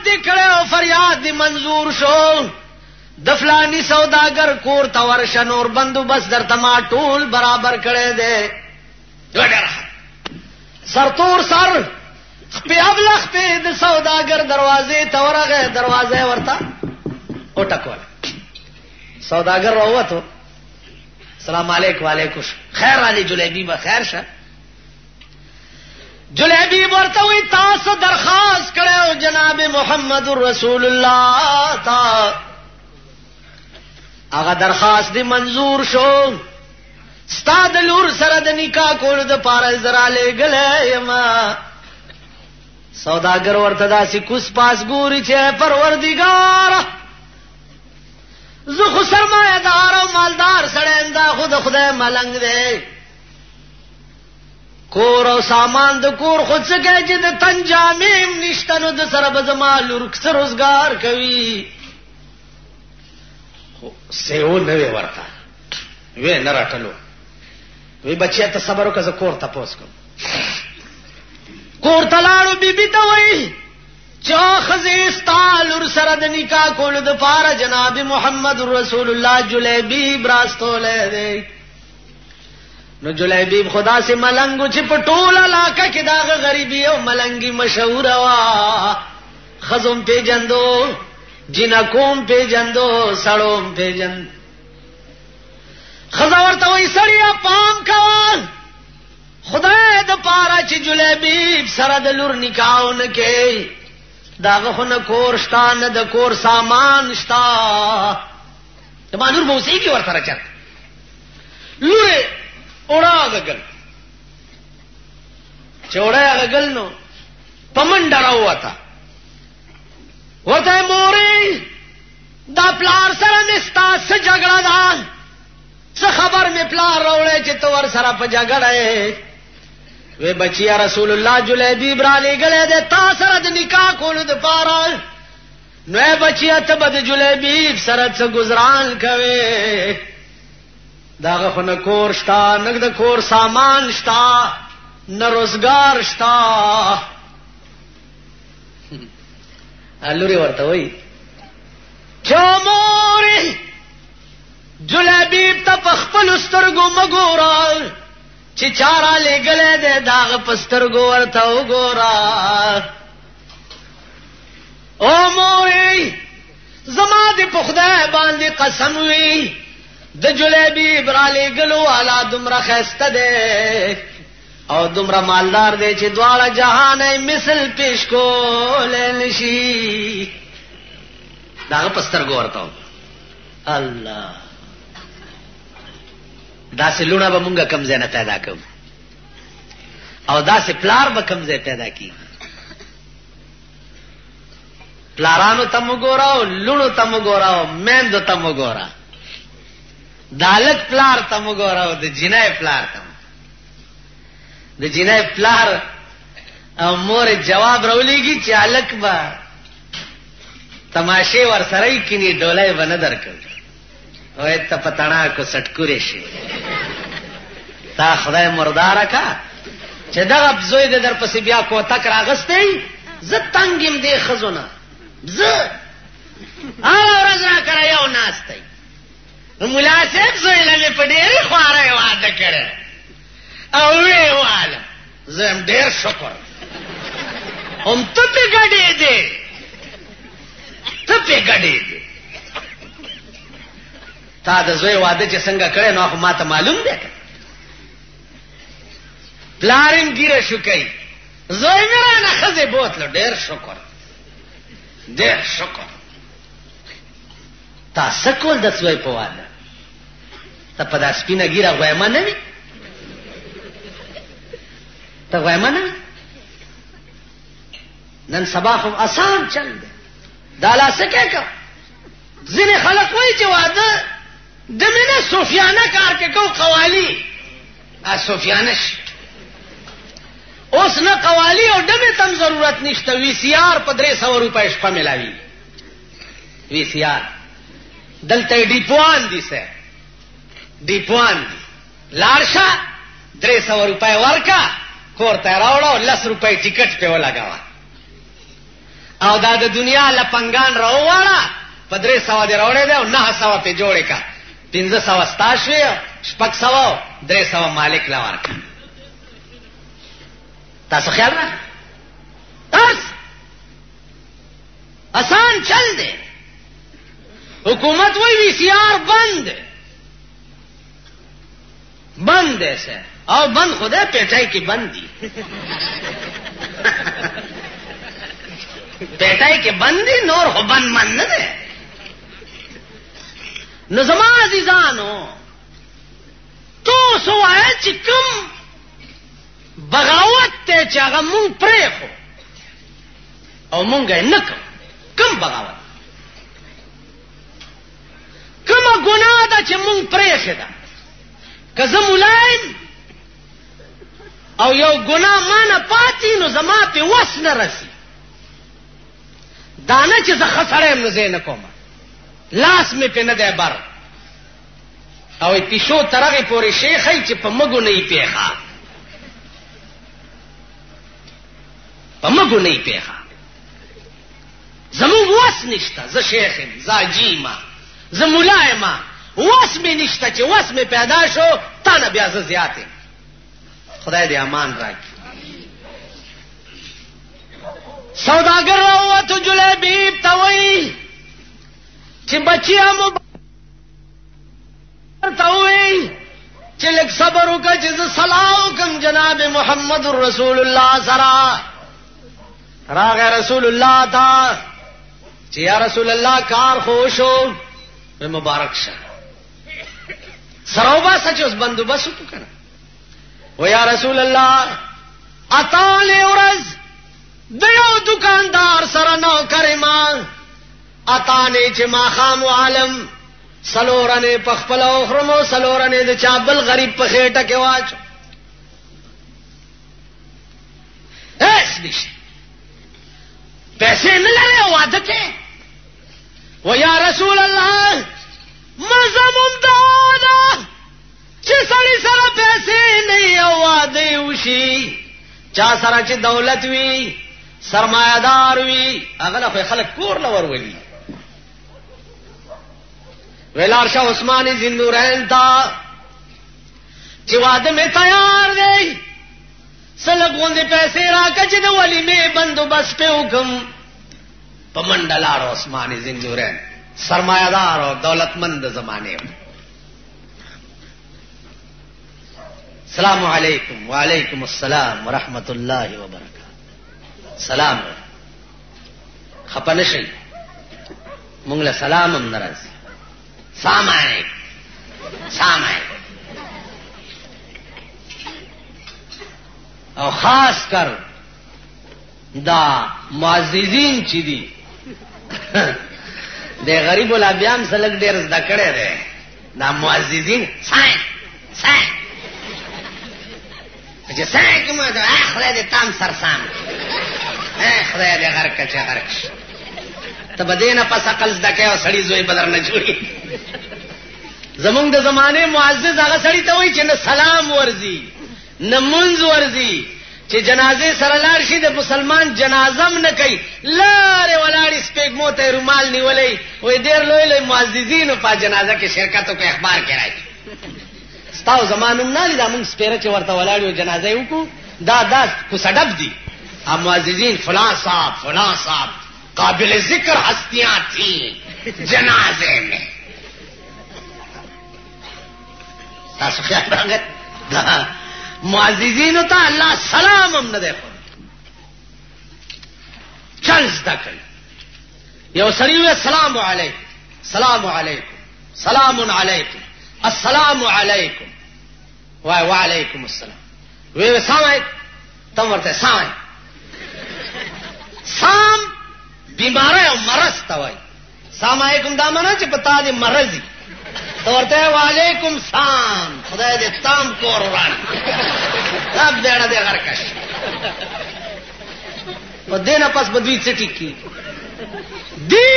دی کړو فریاد دی منظور شو د فلانی سوداګر کور ته ورشه نور بندوبست درته ما ټول برابر کړی دی سرتور سر خپې ابلخ په د سوداګر دروازې ته ورغی دروازه ورته وټکول سوداګر راووتو سلام علیکم وعلیکم خیر علی جلیبی به خیر شه جلیبی ورته وی تاسو درخواست کړو جناب محمد رسول الله تا هغه درخواست دی منظور شو ستاد لور سره د نکاح کول د پاره زرا لګلې یما سوداګر ورته داسې کوس پاس ګوري چې پروردګار زه خو سرمایه‌دار او مالدار سړی دا خود خدای ملنګ دی کور او سامان د کور خود څه کوي چې د تنجامیم نشته نو د سره به زما لور څه روزګار کوي سیو نه وی ورته وی نه راټلو وی بچیا ته صبر وکړه زه کور ته پوس کوم کور ته لاړو بیبي ته وی چا خزیستا لور سره د نکاح کول د پاره جناب محمد رسول الله جلیبی براستوله دی نو جلیبی خدا سے ملنګو چې په ټوله علاقه کې دا غریبي او ملنګي مشهور وا خزم پیجندو جنکوم پیجندو سړوم پیجند خزا ورته وای سړیا پام کوه خدای د پاره چې جلیبی سره د لور نکاحونه کوي داغه خو نه کور شتا نه د کور سامان شتا د مانور موسی کی ورته راچت لوره اوړه غل چوڑا غل نو پمن ډراو وتا وته موري دا پلار سره مستا څه جګړه ده څه خبر می پلار راولې چې تو ور سره په جګړه وی بچیا رسول الله جلیبی برالی گلے دے تا سره د نکاح کولو د پاره نو بچیا ته بد جلیبی سره څه گزاران کوي داغه خو نه کور شتا نه د کور سامان شتا نه روزګار شتا الوري ورته وای چموري جلیبی ته په خپل سترګو مګورا چې چارا لګلې ده داغ پسترګو ورته وګورا او موري زما دې په خدای باندې قسم وي د جلیبی برالی ګلو والا دومره خسته ده او دومره مالدار دی چې دواړه جهان مثل پیش کول نشي داغ پسترګو ورته الله دا سه لونه به مونږه کم ځای نه پیدا کوو او دا سه پلار به کم ځای پیدا کی پلارانو تم ګوراو لونو تم ګوراو مېندو تم ګورا دالک پلار تم ګوراو د جنای پلار تم د جنای پلار او مور جواب راولېږي چې الک با تماشه ور سره کینی ډولای ونه درکړ وای ته پتانا کو سټکورې شي تا خدای مردار کا چې دا زوی د در پسې بیا کو تک راغستې ز تنګم دې خزونه ز اورز را کړه یو ناشته مولا څنګه زوی له په ډېر خواره واده کړه او وی واله زم ډېر شکر هم ته په ګډې دې ته په ګډې دې تا د زوی واده چې څنګه کړي نو خو ماته معلوم دی پلارین ګیره شو کوي زوی مې نه خزه بوتلو ډېر شکر تا سکول د زوی په واده ته په داس پینه ګیره غوېما نه وي ته غوېما نه نن سبا خو آسان چل دی دا لا سکه کا ځینې خلک وایي چې واده د مینه صوفیانه کار کې کو قوالی صوفیانه اوس نه قوالی او دمه تم ضرورت نشته وی سی آر په 300 روپے شپه ملاوي وی سی آر دلته ډیپوان دي سه ډیپوان دي لارشا 300 روپے ورکا کور ته راوړو 10 روپے ټیکټ په ولګاوه او دا د دنیا لپنګان راوواړه په 300 دې راوړې ده او 900 په جوړې کا 1500 ستاشوي 600 300 مالک لا ورکړه. تاسو خیال را تاس آسان چل دے. حکومت وی سی آر بند ایسے اور بند خود ہے پیٹائی کی بندی پیٹائی کی بندی نور ہو بند من نہ دے نظما عزیزانو تو سو ہے چکم بغاوت تے چاگا مونگ پریخو او مونگ ہے نکم کم بغاوت کم گناہ دا چا مونگ پریخ دا کزم ملائم او یو گناہ مانا پاتی نو زما پی وس نرسی دانا چا زخصرم نزے نکوما لاس میں پی ندے بر او پیشو ترغی پوری شیخی چا پا مگو نئی پیخا پا مگو نئی پیخا زمون وس نشتا ز شیخم ز عجیما ز ملائما وس میں نشتا چی وس میں پیدا شو تانا بیا ز زیادے خدای دے امان راکی. سوداگر رہو تو جلیبیب تاوئی چی بچیا تاوئی چی لک صبرو کا چیز صلاحو کم جناب محمد رسول اللہ سرا راغ رسول اللہ تا چی یا رسول اللہ کار خوش ہو میں مبارک شاہ سروبا سچ اس بندوبست تو کنا وہ یا رسول اللہ اتالی ورز دیو دکاندار سرنو کریمان اتانی چی ما خام عالم سلورنے پخپل اخرمو سلورنے دے چابل غریب پخیٹا کے واچو ایس نشت پیسے نہ لے وعدتے وہ یا رسول اللہ مزم امدادا چی سڑی سر پیسے نہیں وعدے اوشی چا سر چی دولت وی سرمایہ دار وی اغلا خوی خلق کور لور ولی ویلار شاہ عثمانی زندورین تا چی وعدے میں تیار گئی سلگون دے پیسے راکا چی دے ولی میں بندو بس پہ حکم پمنڈلار عثمانی زندورین سرمایہ دار اور دولت مند زمانے ہو. السلام علیکم وعلیکم السلام ورحمۃ اللہ وبرکاتہ. سلام خپنشی منگل سلام ام نرز سامائے اور خاص کر دا معززین چی دی دے غریب الابیام سلک دیر زدہ کڑے رہے دا معززین سائن اچھا سائن کیوں ہے اے خدای دے تام سرسام اے خدای دے غرکچ غرکش تب دینا پس اقل زدہ کیا سڑی زوئی بدر نجوری زمونگ دے زمانے معزز آگا سڑی تا ہوئی چھے سلام ورزی نمونز ورزی چی جنازے سرلارشی دے مسلمان جنازم نکی لارے ولاڑی سپیک موتے رومال نیولی وی دیر لوئی لوئی معززین پا جنازہ کے شرکتوں کو اخبار کرائی ستاو زمانم نالی دا منگ سپیرہ چی ورطا ولاڑی و جنازے ہوکو دا کو سڈب دی اب معززین فلان صاحب قابل ذکر ہستیاں تھیں جنازے میں تاسو خیال راگت معززین ہوتا اللہ سلام ہم نہ دیکھو چل زدہ کر یہ سریو السلام علیکم سلام علیکم السلام علیکم وعلیکم السلام وہ سام تم ورتے سام بیمار ہے مرض توائی سلام علیکم دامنا چی پتا دی مرضی تو ورتے وعلیکم سلام خدای دے تام کور رانا اب دینا دے غرکش اور دینا پس بدوی سٹی کی دی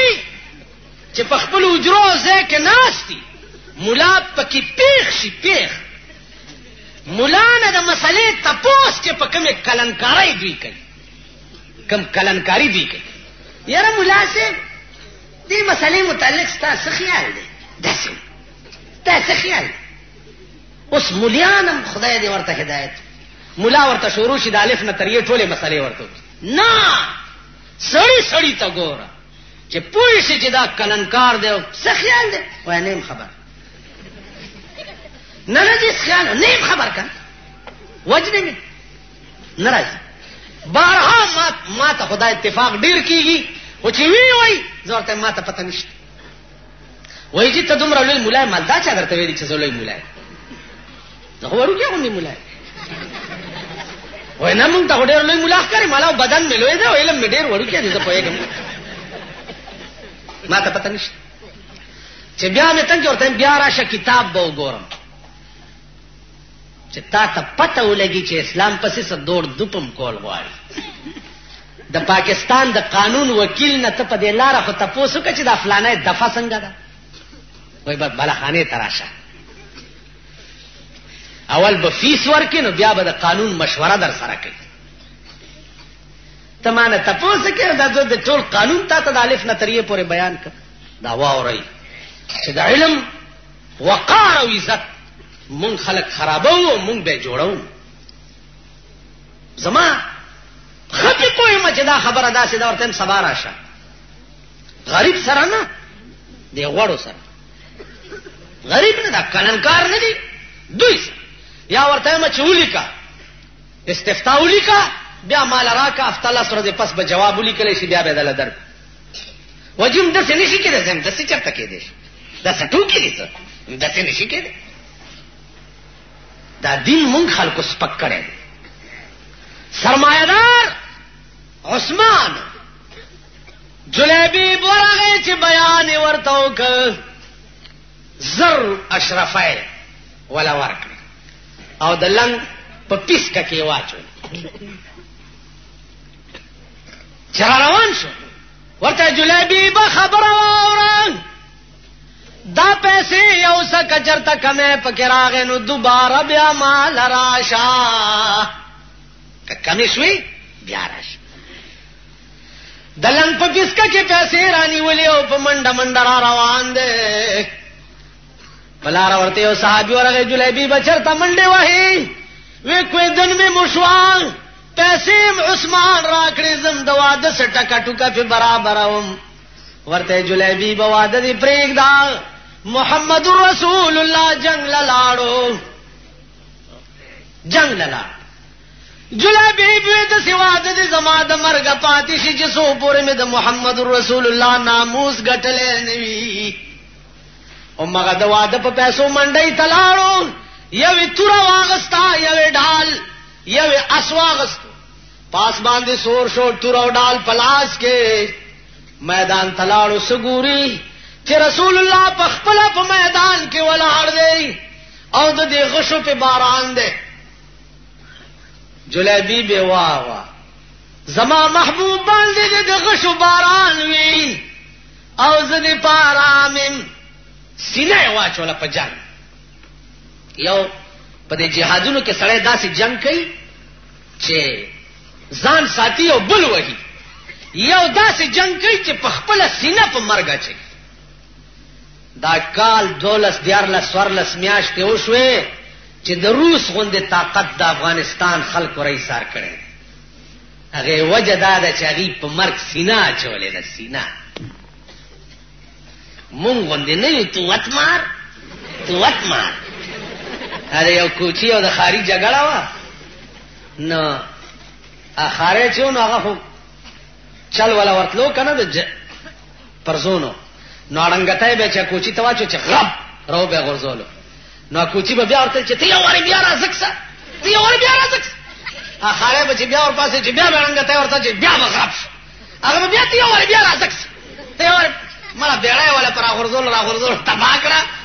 چی پخپل اجرو زے کے ناستی ملا پکی پیخ شی پیخ ملانا دا مسئلے تپوس چی پا کم کلنکاری دوی کئی کم کلنکاری دوی کئی یاره ملا صاحب دې مسلې متعلق ستا څه خیال دی؟ داسې دا څه خیال دی؟ اوس ملیانم خدای دې ورته هدایت ملا ورته شروع شي د الف نه تر یې ټولې مسلې ورته نه سړی سړی ته ګوره چې پوه شي چې دا کلنکار دی څه خیال دی؟ وای نیم خبر نه راځي خیال نیم خبر کړه وجنه می نه راځي بارها ما ته خدای اتفاق ډیر کیږي او چې وی زه ورته ما ته پته نشته وای چې ته دومره لوی مولای مالدا چا درته ویلي چې زه لوی مولای زه وروکې غوندې مولای وای نه مونږ ته ډېر لوی مولا ښکاري مالا بدن مې لوی دی او علم مې ډېر وړوکی دی زه پوهېږم ما ته پته نشته چې بیا مې تنګ ورته بیا راشه کتاب به وګورم چې تا ته پته ولګي چې اسلام پسې څه دوړ دوپم کول غواړي د پاکستان د قانون وکیل نه ته په دې لاره خو تپوس وکړه چې دا فلانه دفعه څنګه ده وای بس بلخانې ته راشه اول به فیس ورکې نو بیا به د قانون مشوره در سره کوي ته ما نه تپوس وکړه دا زه د ټول قانون تا ته د الف نه تر یې پورې بیان کړ دا واورئ چې د علم وقار او عزت مونږ خلک خرابوو مونږ به جوړو زما خپې پوهېمه چې دا خبره داسې ده ورته سبا راشه غریب سره نه دی غوړو سره غریب نه دا کلنکار نه دی دوی سره یا ورته ما چې ولیکا استفتاء ولیکا بیا مال راکا افتلا سره دې پس به جواب ولیکلی شي بیا به دل در وجم د څه نشي کېدای زم د څه چرته کېدای دا څه ټوکی دي څه د څه نشي کېدای دا دین مونږ خلکو سپک کړي سرمایدار عثمان جلیبی ورغه چې بیان ورته وکړ زر اشرفای ولا ورکړي او د لنګ په پیسکه کې واچو چې روان شو ورته جلیبی به خبره واورم دا پیسې یو څه کچرته کمې پکې راغې نو دوباره بیا مال راشه که کمې شوې بیا راشه د لنګ په پیسکه کې پیسې رانیولې او په منډه منډه را روان دی بلاره ورته یو صحابي ورغه جلیبی بچرته منډه وهي وې کوی دن می مشوان پیسې عثمان راکړې زم د واده سټکا ټوکا په برابروم ورته جلیبی به واده دی پرېږدا محمد رسول الله جنگ لاړو جلیبی به د سواده دی زما د مرګ پاتې شي چې سو پورې مې د محمد رسول الله ناموس ګټلې نوي او مګه د واده په پیسو منډي تلاړو یو تور واغستا یو ډال یو اسواغست پاس باندې سور شو تور او ډال پلاس کې میدان تلاړو سګوري چې رسول الله په خپل په میدان کې ولاړ دی او د دې غشو په باران دی جلیبی به واه زما محبوب باندې د غشو باران وی او زنی پارامم سینه واچوله په جنگ یو په دې جهادونو کې سړی داسې جنگ کوي چې ځان ساتي او بل وهي یو داسې جنگ کوي چې په خپل سینه په مرګ اچي دا کال 12 میاشتې وشوې چې د روس غوندې طاقت د افغانستان خلکو رئیسار کړي هغه وجه دا ده چې هغه په مرګ سینه اچولې ده سینه مونږ غوندې نه یو توت مار هغه یو کوچی او د خاري جګړه وا نو اخاره چې نو هغه چل ولا ورتلو کنه د پرزونو نو اړنګتای به چې کوچی توا چې غرب راو به غرزولو نو کوچی به بیا ورته چې ته یو وری بیا راځکسه اخاره به چې بیا ور پاسه چې بیا اړنګتای ورته چې بیا غرب هغه بیا ته یو وری بیا راځکسه ته یو مړه بیړای ولا پر غرزول تباکړه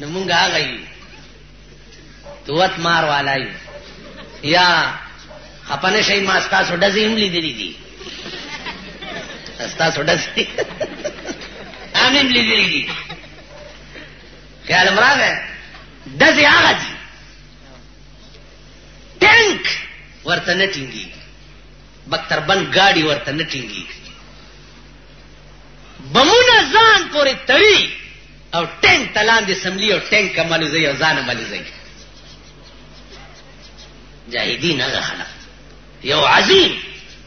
نو مونږه هغه توت مار والای یا خپنه شي ما تاسو ډزې هم لیدلې دي تاسو ډزې هم لیدلې دي خیال مراغه ډزې هغه دي ټینک ورته نه ټینګي بختربند گاڑی ورته نه ټینګي بمونه ځان پورې تړي او ټینک تلاندې سملی او ټینک کمالوزي او ځان مالوزي جاهدین هغه خلک یو عظیم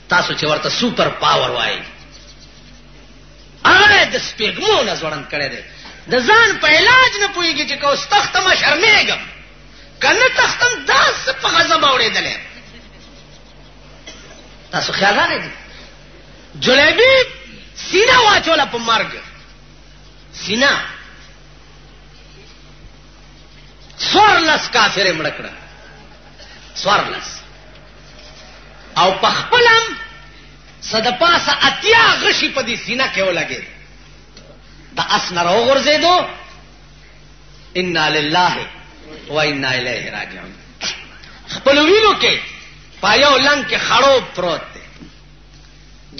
تاسو چې ورته سوپر پاور وایي هغه د سپېږمو نه ځوړند کړی دی د ځان په علاج نه پوهېږي چې که اوس تختمه شرمېږم که نه تختم داسې په غضب اورېدلی تاسو خیال راغی دی جلیبی سینه واچوله په مرګ سینه 14 کافر یې مړه کړه 14 او په خپلم صد پاسه اتیا غشي په دې سینه کې ولګېد د اس نه راوغورځېدو انا لله و انا الیه راجعون خپل وینو کې پایو لنګ کې خړوب پروت دی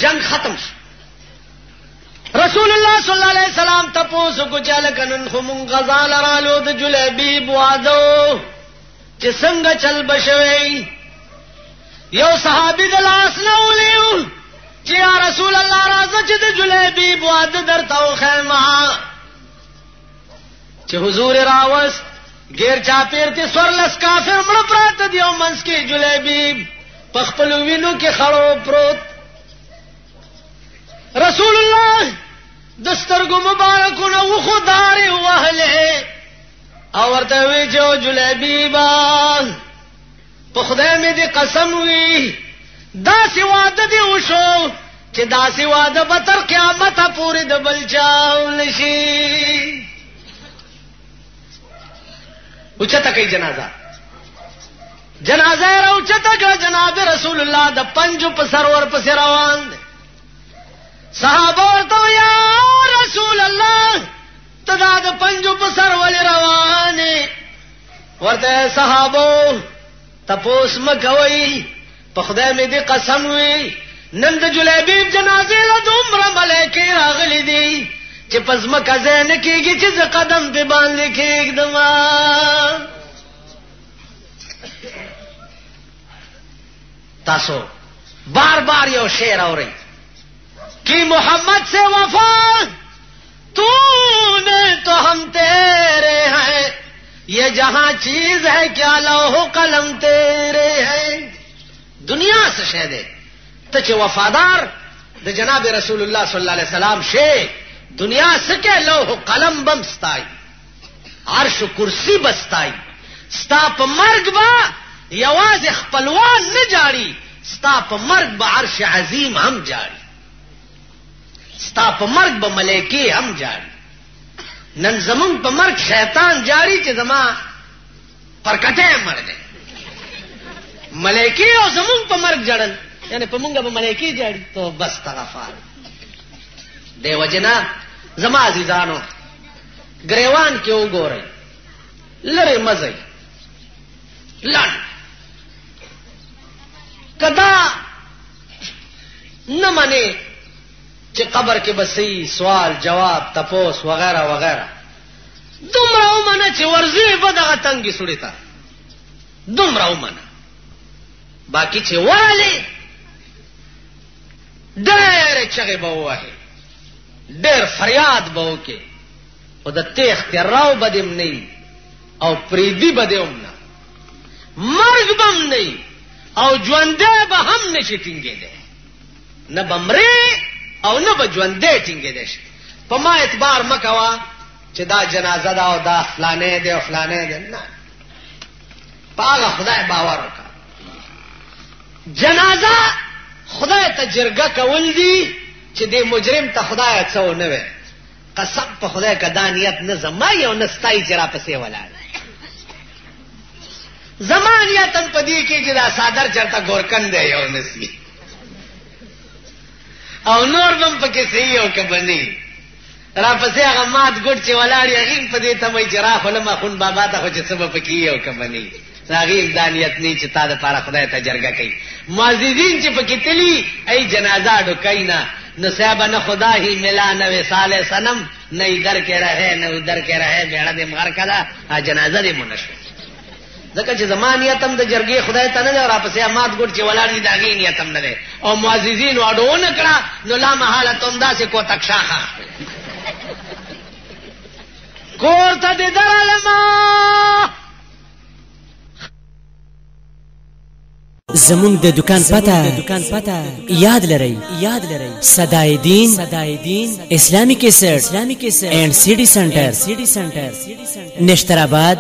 جنگ ختم شو رسول الله صلی الله علیه وسلم تاسو کو چاله کنن خو مون غزال رالو د جلیبی بوادو چې څنګه چل بشوي یو صحابي د لاس نه ولیو چې یا رسول الله راځه چې د جلیبی بواده درته وخیمه چې حضور راوست غیر چاپیر ته 14 کافر مړ پراته دی او منځ کې جلیبی په خپل وینو کې خړو پروت رسول الله دسترګو مبارکونه وخداري وهله او ورته وی جو جلیبی با په خدای مې دې قسم وی داسې واده دی وشو چې داسې واده به تر قیامت پورې د بل چا نشي اوچته کوي جنازه راوچته کړه جناب رسول الله د پنجو په سرور په روان دي صحابه ورته یا رسول الله تدا د پنجو په سر ولې روانه ورته صحابه تپوس مکوي په خدای مې دې قسم وی نن د جلیبی جنازې له دومره ملایکې راغلي دي چې پزما کزه نه کېږي چې ز قدم په باندې کېږدم تاسو بار بار یو شعر اورئ کہ محمد سے وفا تو نے تو ہم تیرے ہیں یہ جہاں چیز ہے کیا لوح قلم تیرے ہیں دنیا سے شہ دے تو چھ وفادار د جناب رسول اللہ صلی اللہ علیہ وسلم شے دنیا سے کہ لوح قلم بم ستائی عرش کرسی بستائی ستا پا مرگ با یواز خپلوان نہ جاری ستا پا مرگ با عرش عظیم ہم جاری ستا پا مرگ با ملیکی ہم جاری نن زمون پا مرگ شیطان جاری چھ زمان پرکتے مر دے ملیکی او زمون پا مرگ جڑن یعنی پا منگا پا ملیکی جاری تو بس تغفار دے وجنا زمان عزیزانو گریوان کیوں گو رہی لرے مزئی لن کدا نہ منے کہ قبر کے بسی سوال جواب تپوس وغیرہ وغیرہ دمرا منا چھ ورزی بدغه تنگی سڑی تا دمرا منا باقی چھ والی ډېر چغې به ووهې ډېر فریاد به وکې او د تېښتې راو به دې هم نه او پریدي به دې هم نه مرګ به هم نه او ژوندی به هم نشي ټینګېدی نه به مرې او نه به ژوندی ټینګېدی شي په ما اعتبار مه کوه چې دا جنازه ده او دا فلانی دی او فلانی دی نه په هغه خدای باور وکړه جنازه خدای ته جرګه کول دي چې دې مجرم ته خدای څه ونه وي قسم په خدای که دا نیت نه زما یو نه ستایي چې راپسې ولاړ زما نیت هم په دې کې چې دا څادر چېرته ګورکن دی یو نسي او نور به هم پکې صحیح او که به نه راپسې هغه مات ګوټ چې ولاړ یې هغې په دې تمئ چې راخلم اخون بابا ته خو چې څه به پکې او که به نه هغې دا نیت نه چې تا دپاره خدای ته جرګه کوي معززین چې پکې تلي ای جنازه ډوکئ نه نو صاحب نہ خدا ہی ملا نہ وصال صنم نہ ادھر کے رہے نہ ادھر کے رہے بیڑا دے مار کلا جنازہ دے منشو ځکه چې زما نیت هم د جرګې خدای ته نه دی او راپسې امات ګوټ چې ولاړ دي د هغې نیت هم نه دی او معززینو اډو ونه کړه نو لا محاله ته همداسې کوتک شاخه کور ته دې درالما زمون د دکان پته یاد لرئ صدای دین اسلامی کیسټ اینڈ سیڈی سنٹر نشترآباد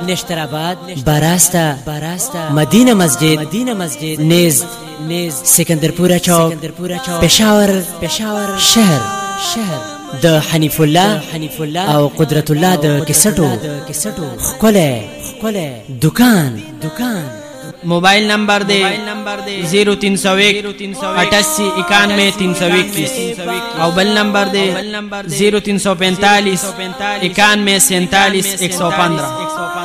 باراستا مدینہ مسجد نیز سکندرپورہ چوک پشاور شهر د حنیف الله او قدرت الله د کیسټو خپل دکان موبائل نمبر دے 0301 88 91 321 او بل نمبر دے 0345 91 47 115